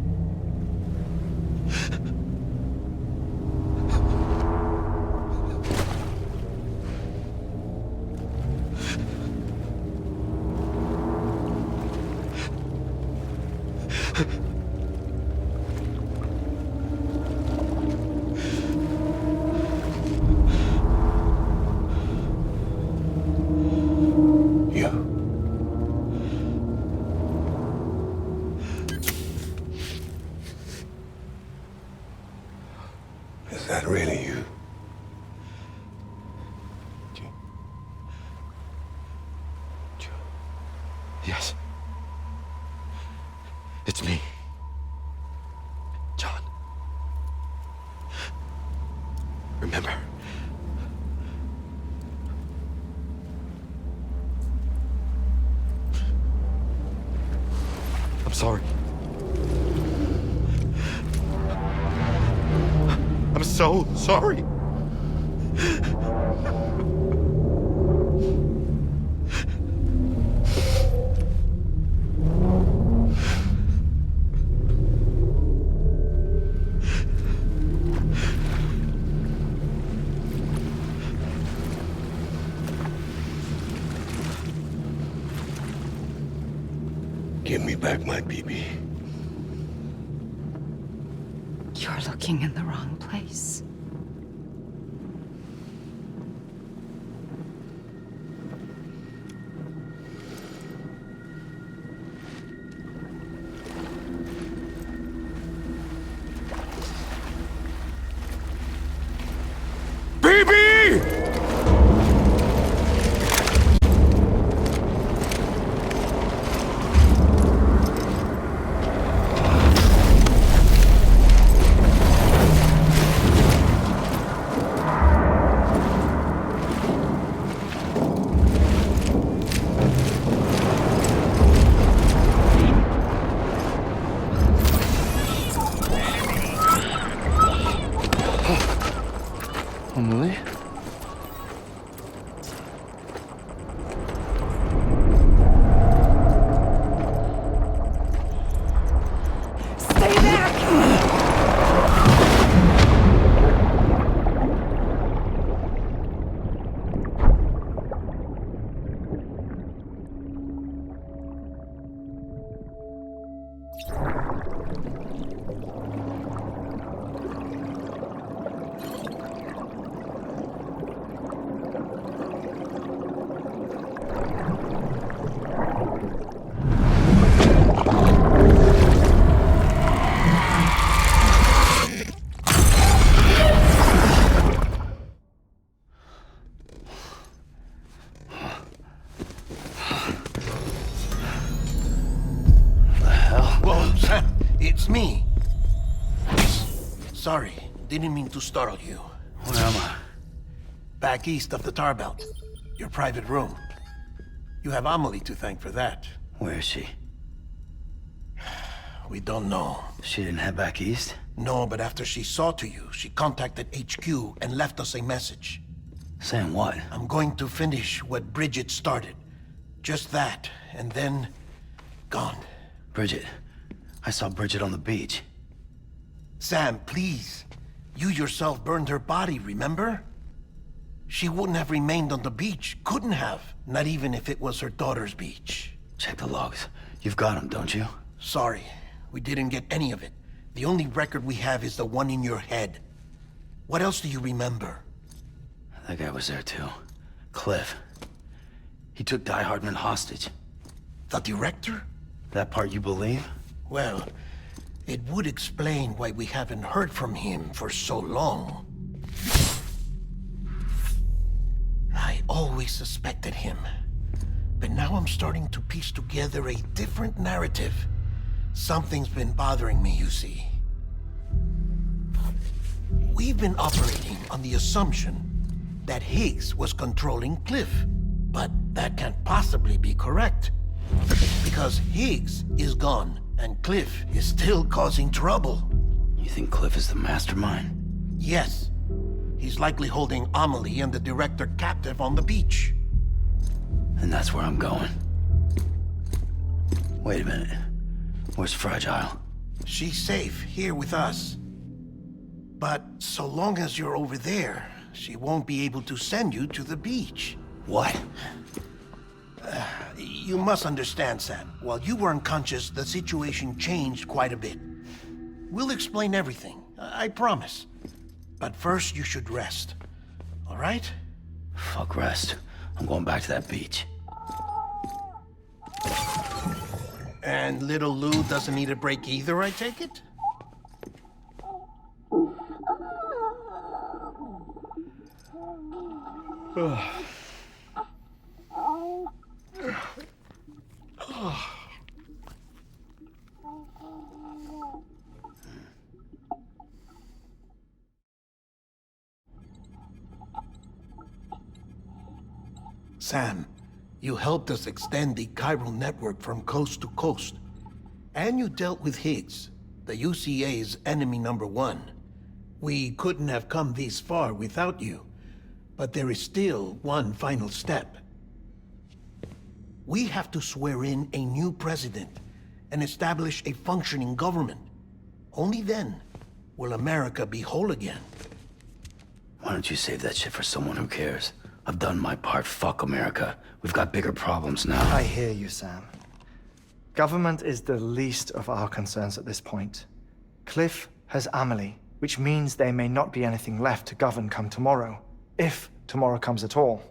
Is that really you? Yes. It's me. John. Remember? I'm sorry. I'm so sorry. Give me back my BB. You're looking in the wrong place. Emily? Stay back! Whoa, Sam, it's me. Sorry, didn't mean to startle you. Where am I? Back east of the tar belt. Your private room. You have Amelie to thank for that. Where is she? We don't know. She didn't head back east? No, but after she saw to you, she contacted HQ and left us a message. Saying what? I'm going to finish what Bridget started. Just that, and then... gone. Bridget. I saw Bridget on the beach. Sam, please. You yourself burned her body, remember? She wouldn't have remained on the beach. Couldn't have. Not even if it was her daughter's beach. Check the logs. You've got them, don't you? Sorry. We didn't get any of it. The only record we have is the one in your head. What else do you remember? That guy was there too. Cliff. He took Die-Hardman hostage. The director? That part you believe? Well, it would explain why we haven't heard from him for so long. I always suspected him. But now I'm starting to piece together a different narrative. Something's been bothering me, you see. We've been operating on the assumption that Higgs was controlling Cliff. But that can't possibly be correct. Because Higgs is gone, and Cliff is still causing trouble. You think Cliff is the mastermind? Yes. He's likely holding Amelie and the director captive on the beach. And that's where I'm going. Wait a minute. Where's Fragile? She's safe here with us. But so long as you're over there, she won't be able to send you to the beach. What? You must understand, Sam. While you were unconscious, the situation changed quite a bit. We'll explain everything, I promise. But first, you should rest. All right? Fuck rest. I'm going back to that beach. And little Lou doesn't need a break either, I take it? Sam, you helped us extend the chiral network from coast to coast. And you dealt with Higgs, the UCA's enemy #1. We couldn't have come this far without you. But there is still one final step. We have to swear in a new president and establish a functioning government. Only then will America be whole again. Why don't you save that shit for someone who cares? I've done my part. Fuck America. We've got bigger problems now. I hear you, Sam. Government is the least of our concerns at this point. Cliff has Amelie, which means there may not be anything left to govern come tomorrow. If tomorrow comes at all.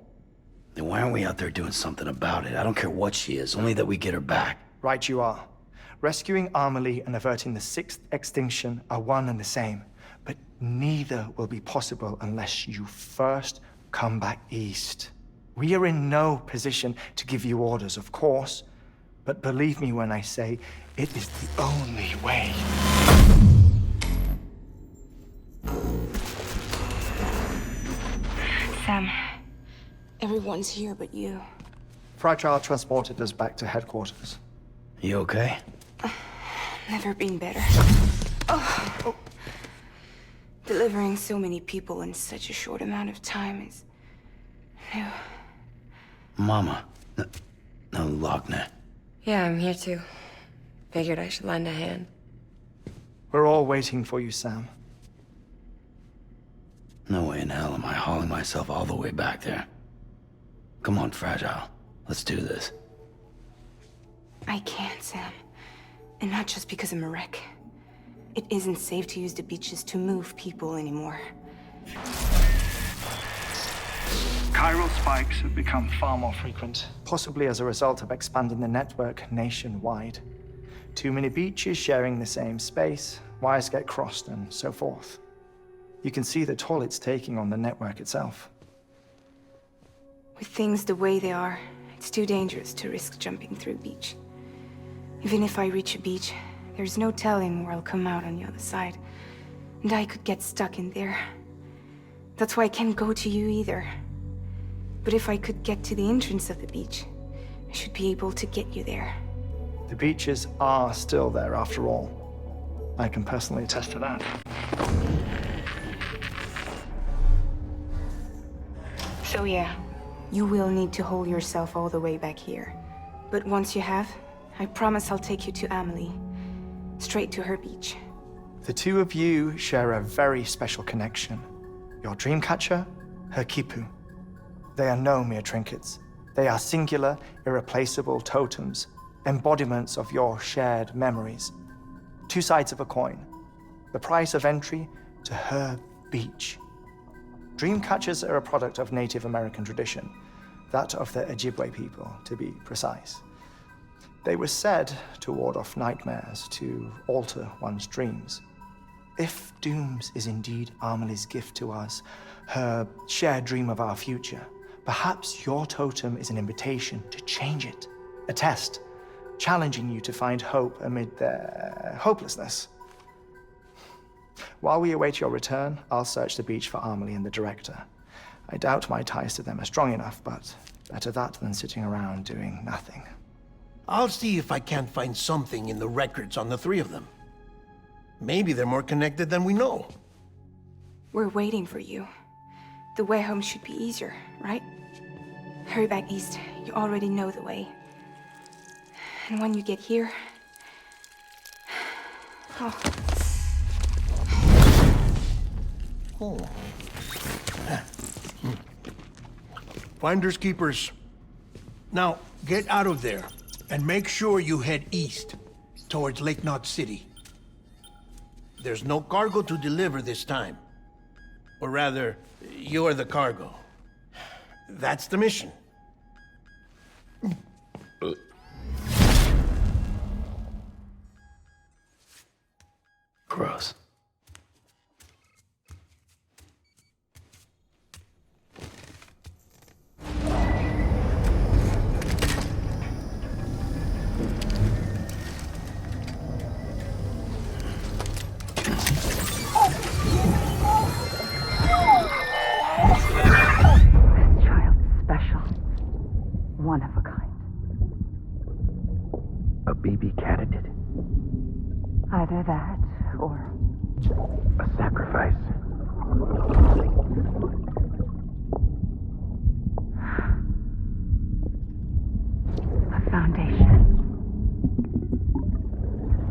Then why aren't we out there doing something about it? I don't care what she is, only that we get her back. Right you are. Rescuing Amelie and averting the 6th extinction are one and the same. But neither will be possible unless you first come back east. We are in no position to give you orders, of course. But believe me when I say, it is the only way. Sam, everyone's here but you. Fragile transported us back to headquarters. You okay? Never been better. Oh. Delivering so many people in such a short amount of time is new. Mama. No, Logne. Yeah, I'm here too. Figured I should lend a hand. We're all waiting for you, Sam. No way in hell am I hauling myself all the way back there. Come on, Fragile. Let's do this. I can't, Sam. And not just because I'm a wreck. It isn't safe to use the beaches to move people anymore. Chiral spikes have become far more frequent, possibly as a result of expanding the network nationwide. Too many beaches sharing the same space, wires get crossed, and so forth. You can see the toll it's taking on the network itself. With things the way they are, it's too dangerous to risk jumping through a beach. Even if I reach a beach, there's no telling where I'll come out on the other side. And I could get stuck in there. That's why I can't go to you either. But if I could get to the entrance of the beach, I should be able to get you there. The beaches are still there after all. I can personally attest to that. So yeah, you will need to hold yourself all the way back here. But once you have, I promise I'll take you to Amelie. Straight to her beach. The two of you share a very special connection. Your dreamcatcher, her Kipu. They are no mere trinkets. They are singular, irreplaceable totems, embodiments of your shared memories. Two sides of a coin. The price of entry to her beach. Dreamcatchers are a product of Native American tradition, that of the Ojibwe people, to be precise. They were said to ward off nightmares, to alter one's dreams. If Dooms is indeed Amelie's gift to us, her shared dream of our future, perhaps your totem is an invitation to change it. A test, challenging you to find hope amid their hopelessness. While we await your return, I'll search the beach for Amelie and the director. I doubt my ties to them are strong enough, but better that than sitting around doing nothing. I'll see if I can't find something in the records on the three of them. Maybe they're more connected than we know. We're waiting for you. The way home should be easier, right? Hurry back east. You already know the way. And when you get here... Finders keepers. Now, get out of there. And make sure you head east, towards Lake Knot City. There's no cargo to deliver this time. Or rather, you're the cargo. That's the mission. Gross. One of a kind. A baby candidate? Either that, or... a sacrifice. A foundation.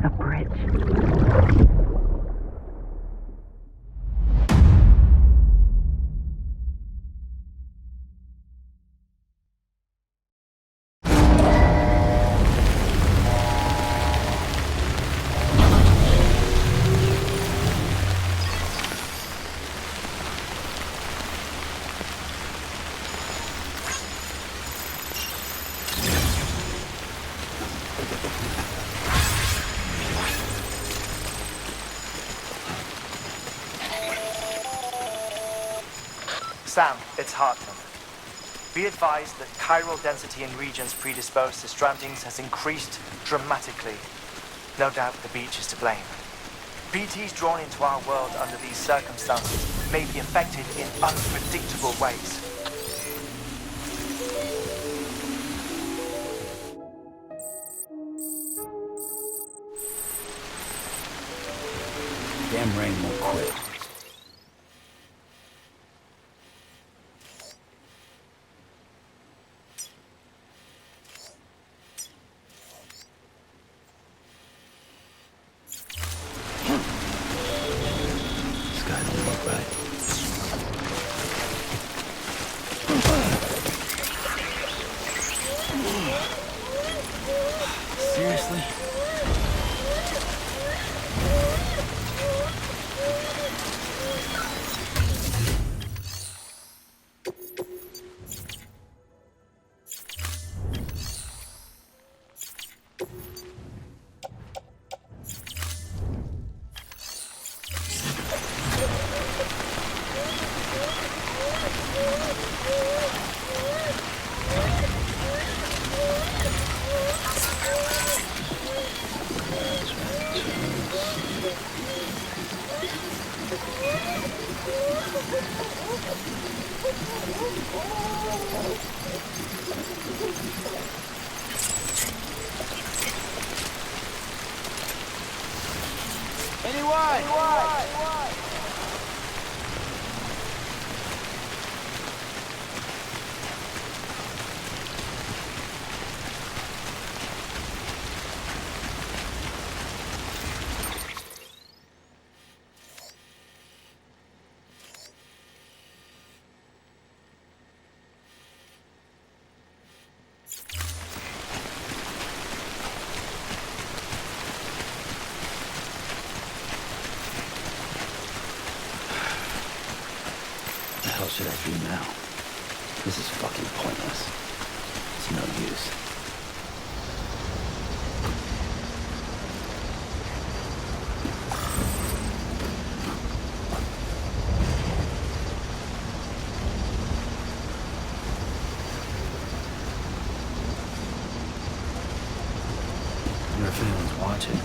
A bridge. Sam, it's Hartman. Be advised that chiral density in regions predisposed to strandings has increased dramatically. No doubt the beach is to blame. BTs drawn into our world under these circumstances may be affected in unpredictable ways. Damn rain won't quit. Sky don't look right. Seriously? What the hell should I do now? This is fucking pointless. It's no use. I wonder if anyone's watching.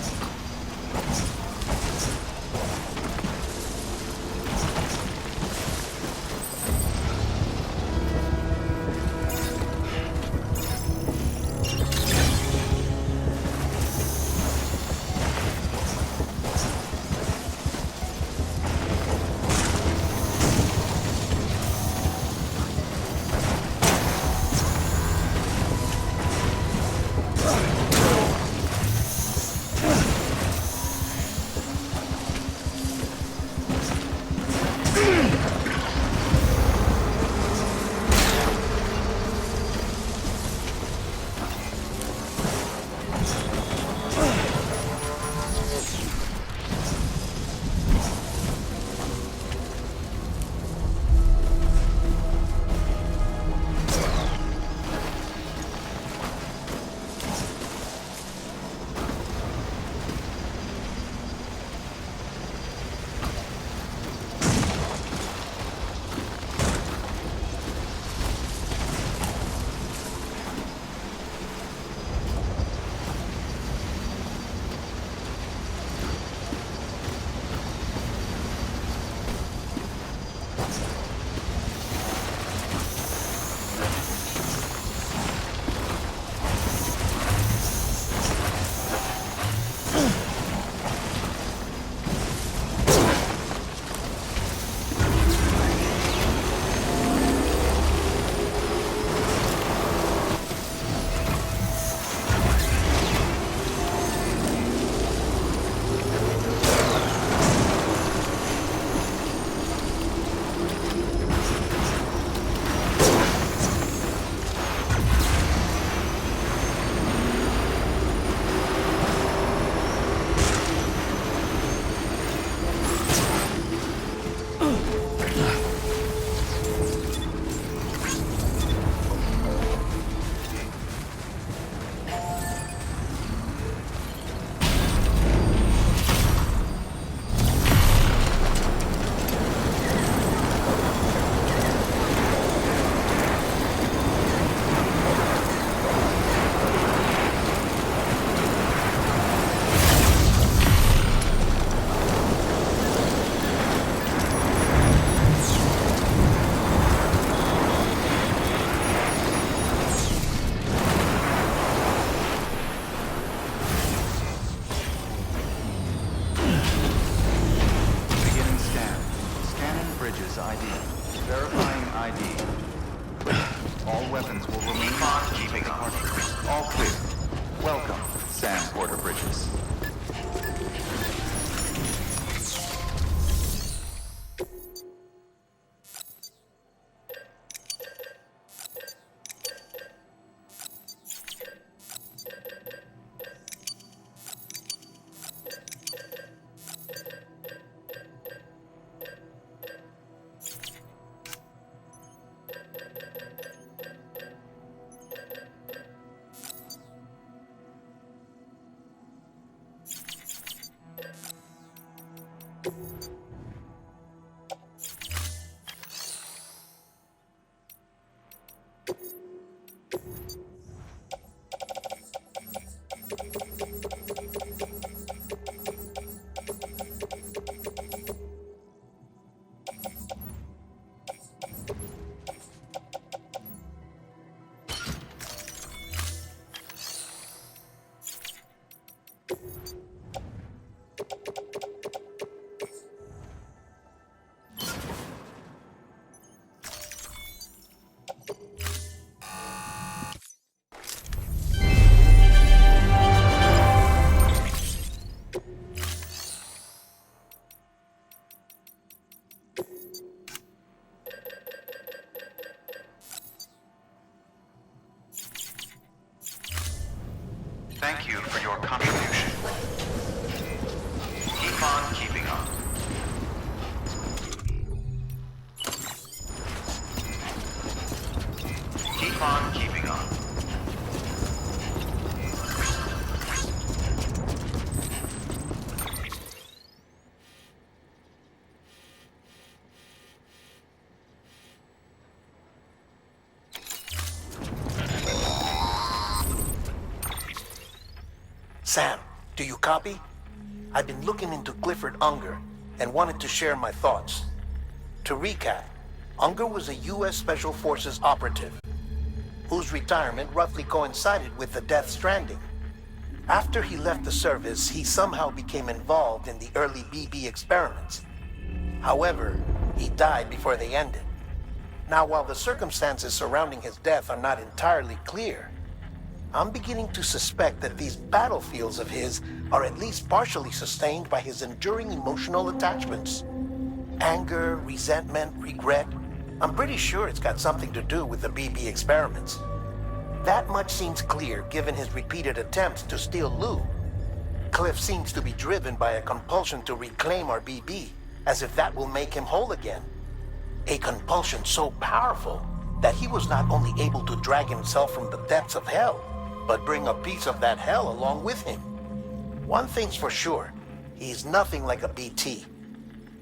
Bridges ID. Verifying ID. Clear. All weapons will remain locked until departure. All clear. Welcome, Sam Porter Bridges. Thank you for your contribution. Keep on keeping on. Keep on keeping on. Sam, do you copy? I've been looking into Clifford Unger and wanted to share my thoughts. To recap, Unger was a U.S. Special Forces operative whose retirement roughly coincided with the Death Stranding. After he left the service, he somehow became involved in the early BB experiments. However, he died before they ended. Now, while the circumstances surrounding his death are not entirely clear, I'm beginning to suspect that these battlefields of his are at least partially sustained by his enduring emotional attachments. Anger, resentment, regret. I'm pretty sure it's got something to do with the BB experiments. That much seems clear given his repeated attempts to steal Lou. Cliff seems to be driven by a compulsion to reclaim our BB, as if that will make him whole again. A compulsion so powerful that he was not only able to drag himself from the depths of hell, but bring a piece of that hell along with him. One thing's for sure, he's nothing like a BT.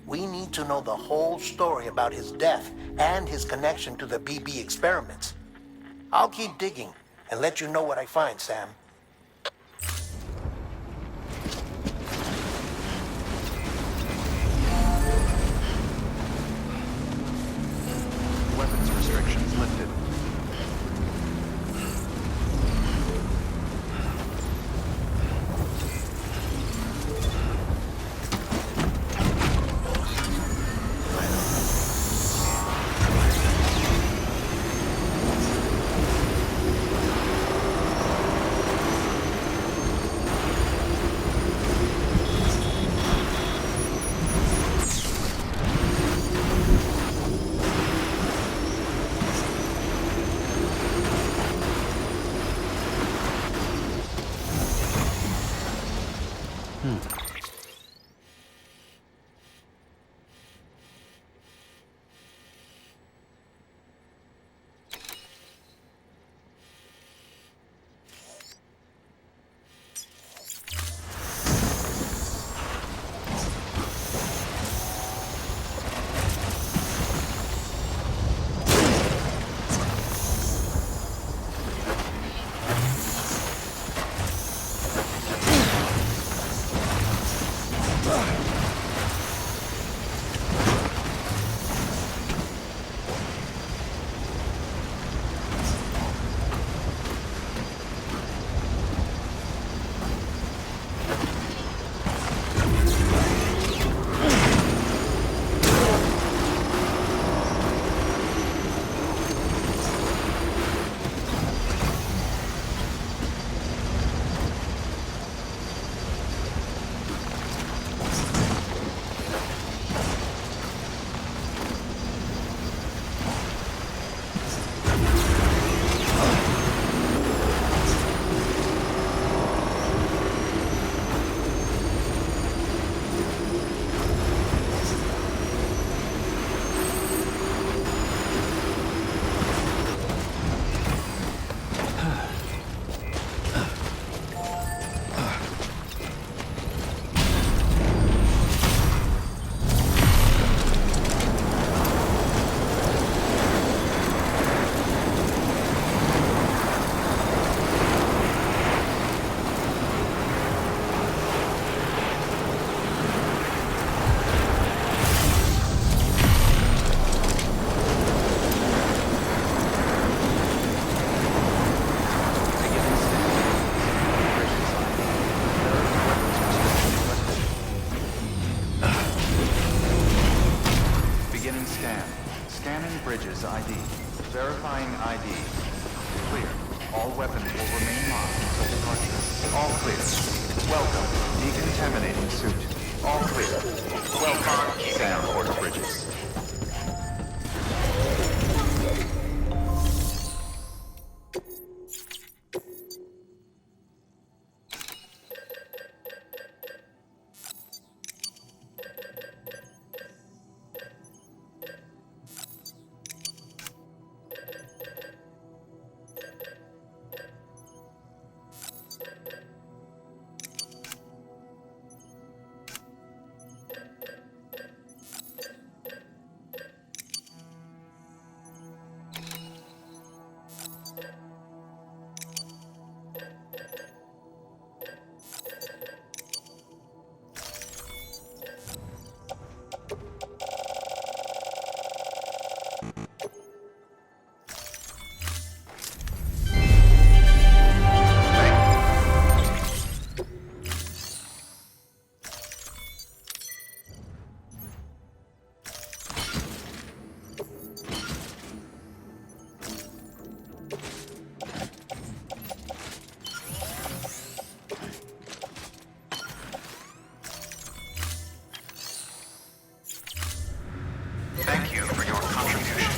We need to know the whole story about his death and his connection to the BB experiments. I'll keep digging and let you know what I find, Sam. Weapons restrictions lifted. scan. Scanning bridges ID. Verifying ID. Clear. All weapons will remain locked until departure. All clear. Welcome. Decontaminating suit. All clear. Welcome. Sam Porter Bridges. Thank you for your contribution.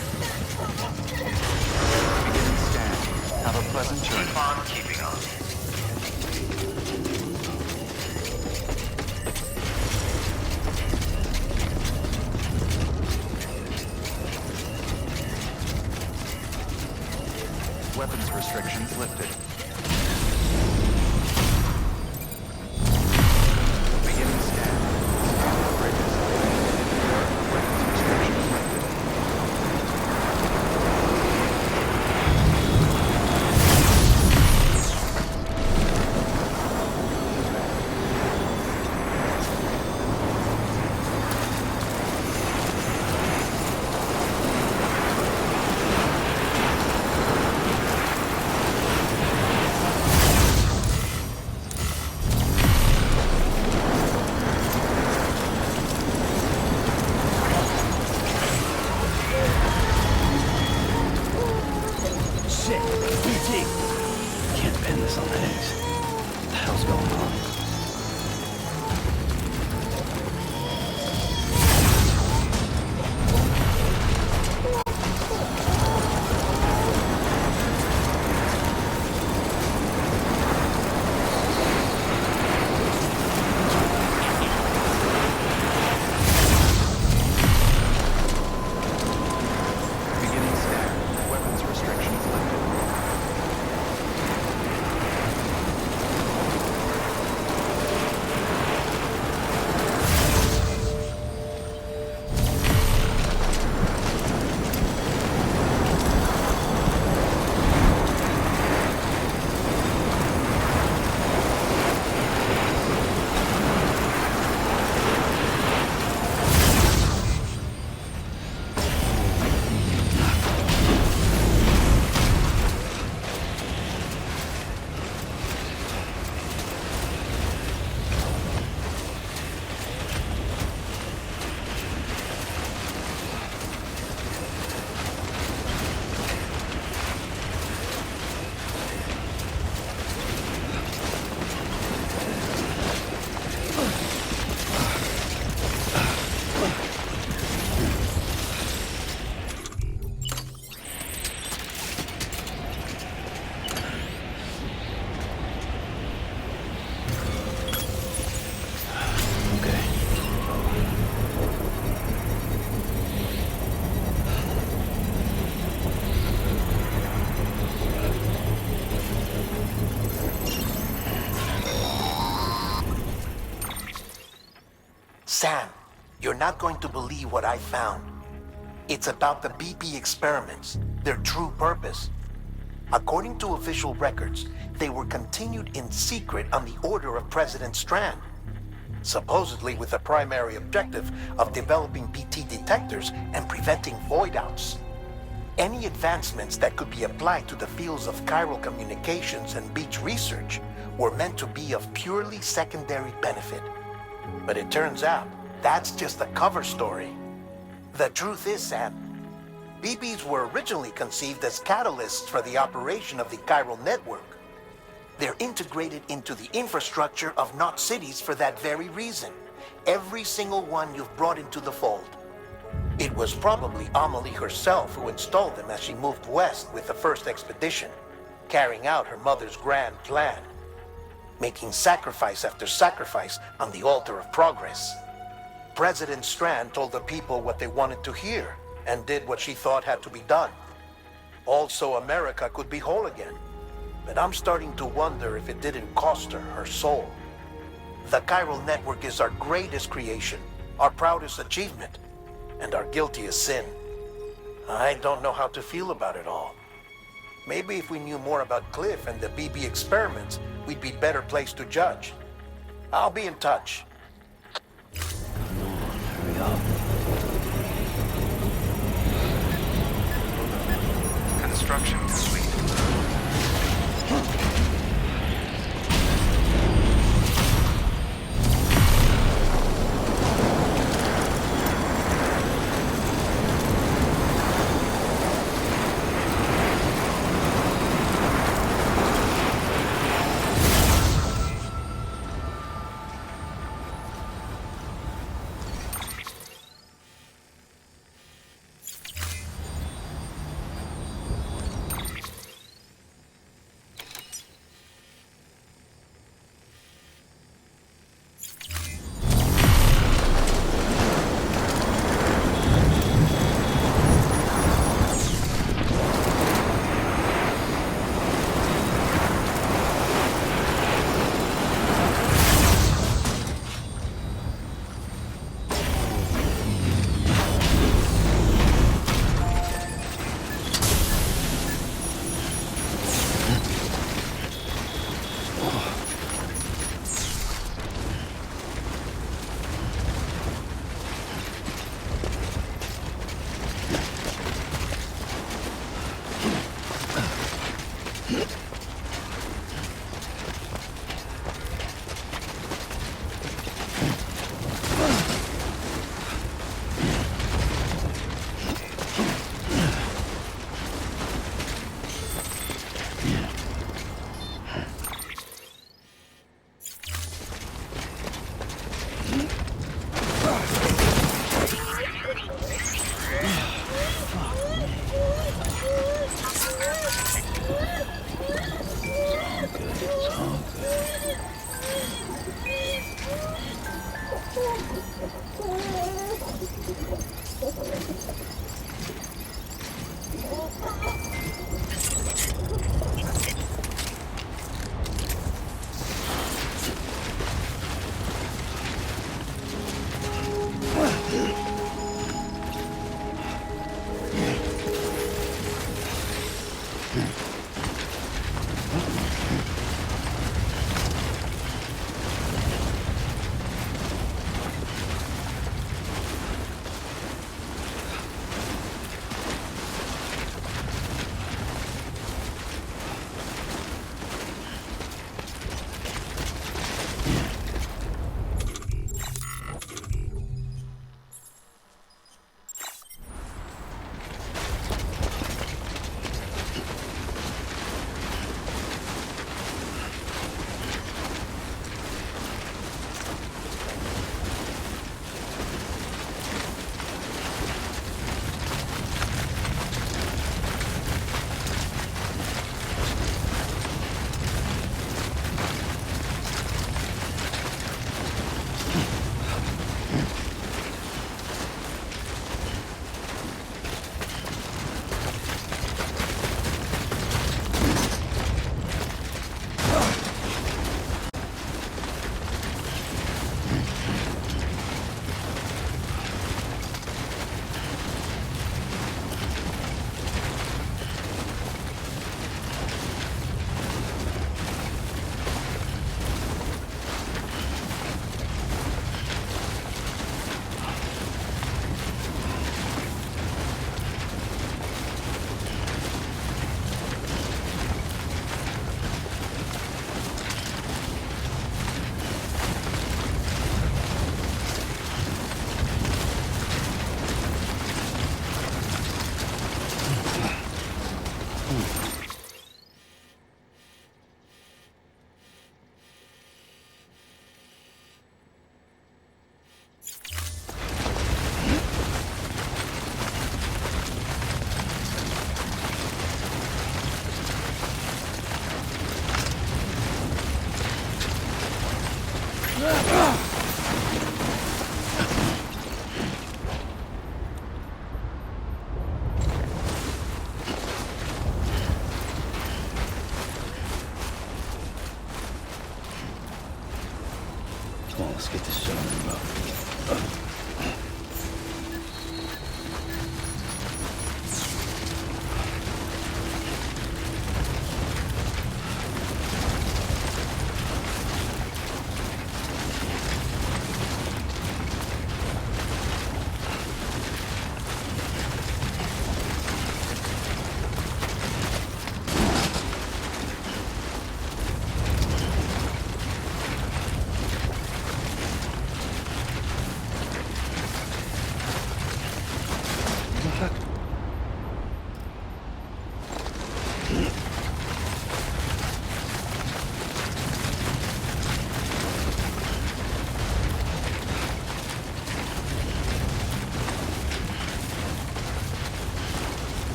Beginning scan. Have a pleasant journey. Keep on keeping on. Weapons restrictions lifted. Beginning scan. Scan the bridges. Weapons restrictions lifted. Shit! BT! Can't pin this on the Higgs. What the hell's going on? Beginning scan. Weapons restrictions lifted. Sam, you're not going to believe what I found. It's about the BP experiments, their true purpose. According to official records, they were continued in secret on the order of President Strand, supposedly with the primary objective of developing BT detectors and preventing void-outs. Any advancements that could be applied to the fields of chiral communications and beach research were meant to be of purely secondary benefit. But it turns out, that's just a cover story. The truth is, Sam, BBs were originally conceived as catalysts for the operation of the chiral network. They're integrated into the infrastructure of Knot cities for that very reason. Every single one you've brought into the fold. It was probably Amelie herself who installed them as she moved west with the first expedition, carrying out her mother's grand plan, making sacrifice after sacrifice on the altar of progress. President Strand told the people what they wanted to hear and did what she thought had to be done. Also, America could be whole again. But I'm starting to wonder if it didn't cost her soul. The chiral network is our greatest creation, our proudest achievement, and our guiltiest sin. I don't know how to feel about it all. Maybe if we knew more about Cliff and the BB experiments, we'd be better placed to judge. I'll be in touch. Hurry up. Construction complete.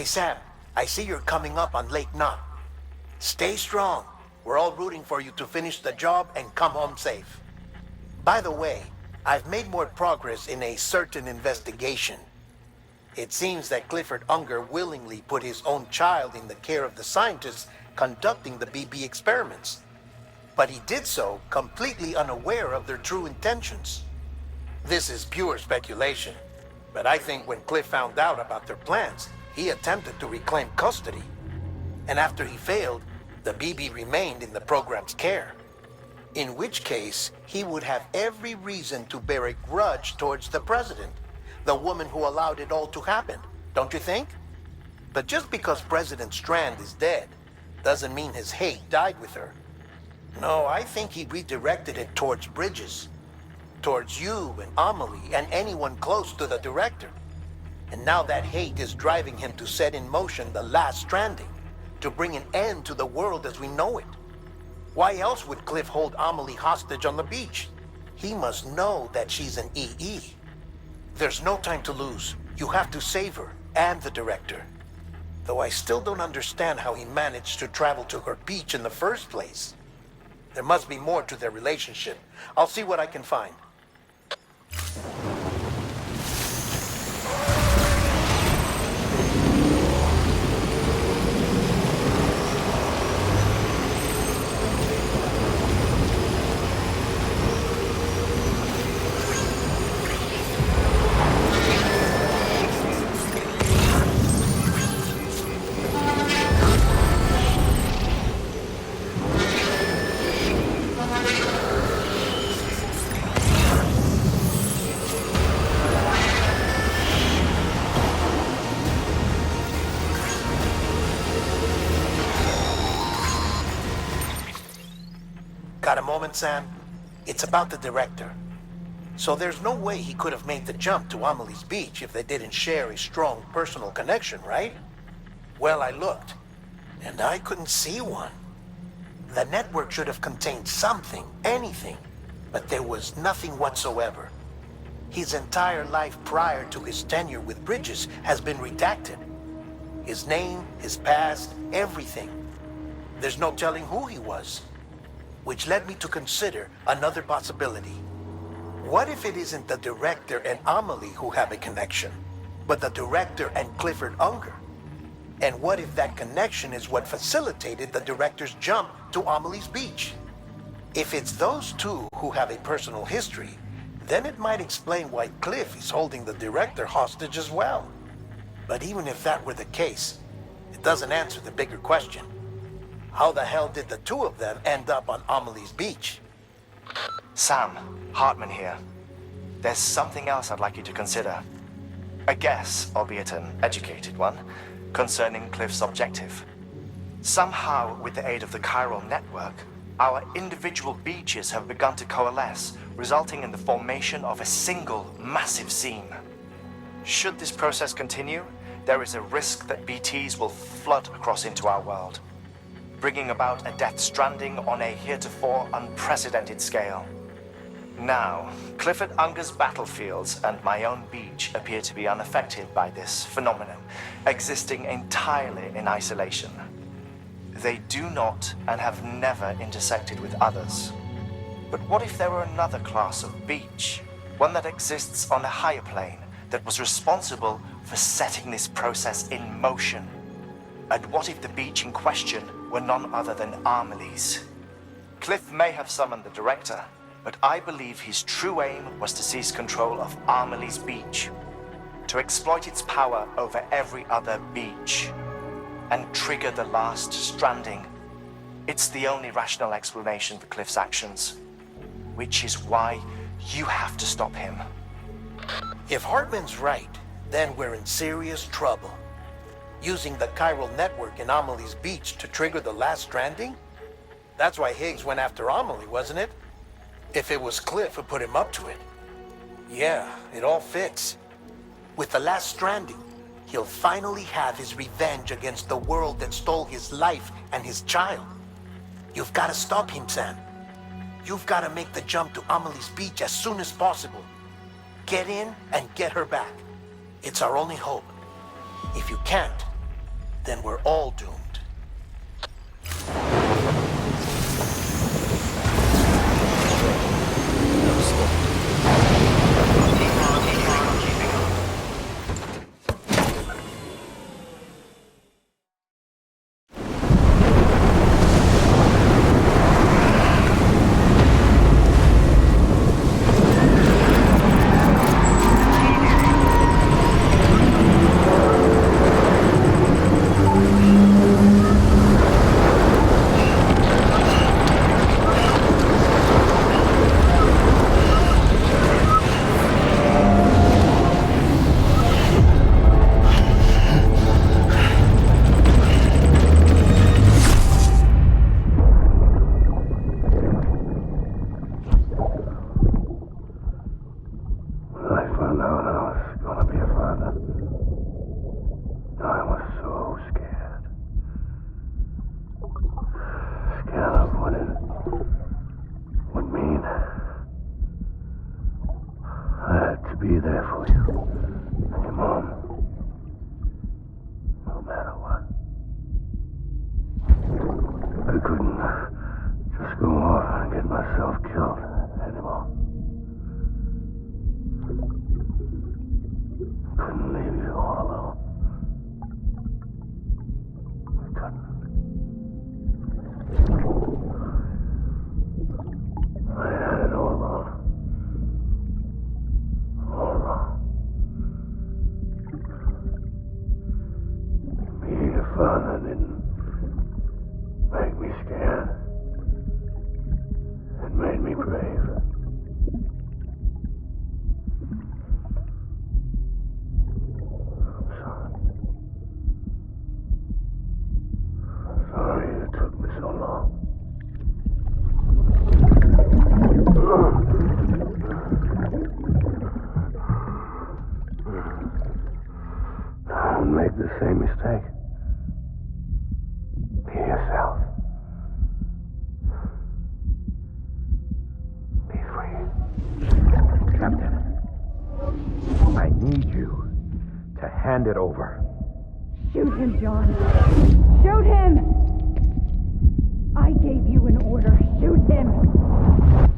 Hey Sam, I see you're coming up on Lake Knot. Stay strong. We're all rooting for you to finish the job and come home safe. By the way, I've made more progress in a certain investigation. It seems that Clifford Unger willingly put his own child in the care of the scientists conducting the BB experiments. But he did so completely unaware of their true intentions. This is pure speculation, but I think when Cliff found out about their plans, he attempted to reclaim custody. And after he failed, the BB remained in the program's care. In which case, he would have every reason to bear a grudge towards the president, the woman who allowed it all to happen, don't you think? But just because President Strand is dead, doesn't mean his hate died with her. No, I think he redirected it towards Bridges. Towards you and Amelie and anyone close to the director. And now that hate is driving him to set in motion the last Stranding, to bring an end to the world as we know it. Why else would Cliff hold Amelie hostage on the beach? He must know that she's an EE. There's no time to lose. You have to save her and the director. Though I still don't understand how he managed to travel to her beach in the first place. There must be more to their relationship. I'll see what I can find. Got a moment, Sam? It's about the director. So there's no way he could have made the jump to Amelie's beach if they didn't share a strong personal connection, right? Well, I looked, and I couldn't see one. The network should have contained something, anything, but there was nothing whatsoever. His entire life prior to his tenure with Bridges has been redacted. His name, his past, everything. There's no telling who he was. Which led me to consider another possibility. What if it isn't the director and Amelie who have a connection, but the director and Clifford Unger? And what if that connection is what facilitated the director's jump to Amelie's beach? If it's those two who have a personal history, then it might explain why Cliff is holding the director hostage as well. But even if that were the case, it doesn't answer the bigger question. How the hell did the two of them end up on Amelie's beach? Sam, Hartman here. There's something else I'd like you to consider. A guess, albeit an educated one, concerning Cliff's objective. Somehow, with the aid of the chiral network, our individual beaches have begun to coalesce, resulting in the formation of a single massive seam. Should this process continue, there is a risk that BTs will flood across into our world, bringing about a death stranding on a heretofore unprecedented scale. Now, Clifford Unger's battlefields and my own beach appear to be unaffected by this phenomenon, existing entirely in isolation. They do not and have never intersected with others. But what if there were another class of beach, one that exists on a higher plane, that was responsible for setting this process in motion? And what if the beach in question were none other than Amelie's? Cliff may have summoned the director, but I believe his true aim was to seize control of Amelie's beach, to exploit its power over every other beach, and trigger the last Stranding. It's the only rational explanation for Cliff's actions, which is why you have to stop him. If Hartman's right, then we're in serious trouble. Using the chiral network in Amelie's beach to trigger the last Stranding? That's why Higgs went after Amelie, wasn't it? If it was Cliff who put him up to it. Yeah, it all fits. With the last Stranding, he'll finally have his revenge against the world that stole his life and his child. You've got to stop him, Sam. You've got to make the jump to Amelie's beach as soon as possible. Get in and get her back. It's our only hope. If you can't, then we're all doomed. Be there for you. And your mom. No matter what. I couldn't just go off and get myself killed anymore. Couldn't leave you all alone. I couldn't. I had it all wrong. All wrong. Being a father didn't make me scared. It made me brave. I'm sorry. Sorry it took me so long. Don't make the same mistake. Be yourself. Be free. Captain, I need you to hand it over. Shoot him, John. Shoot him! I gave you an order. Shoot him!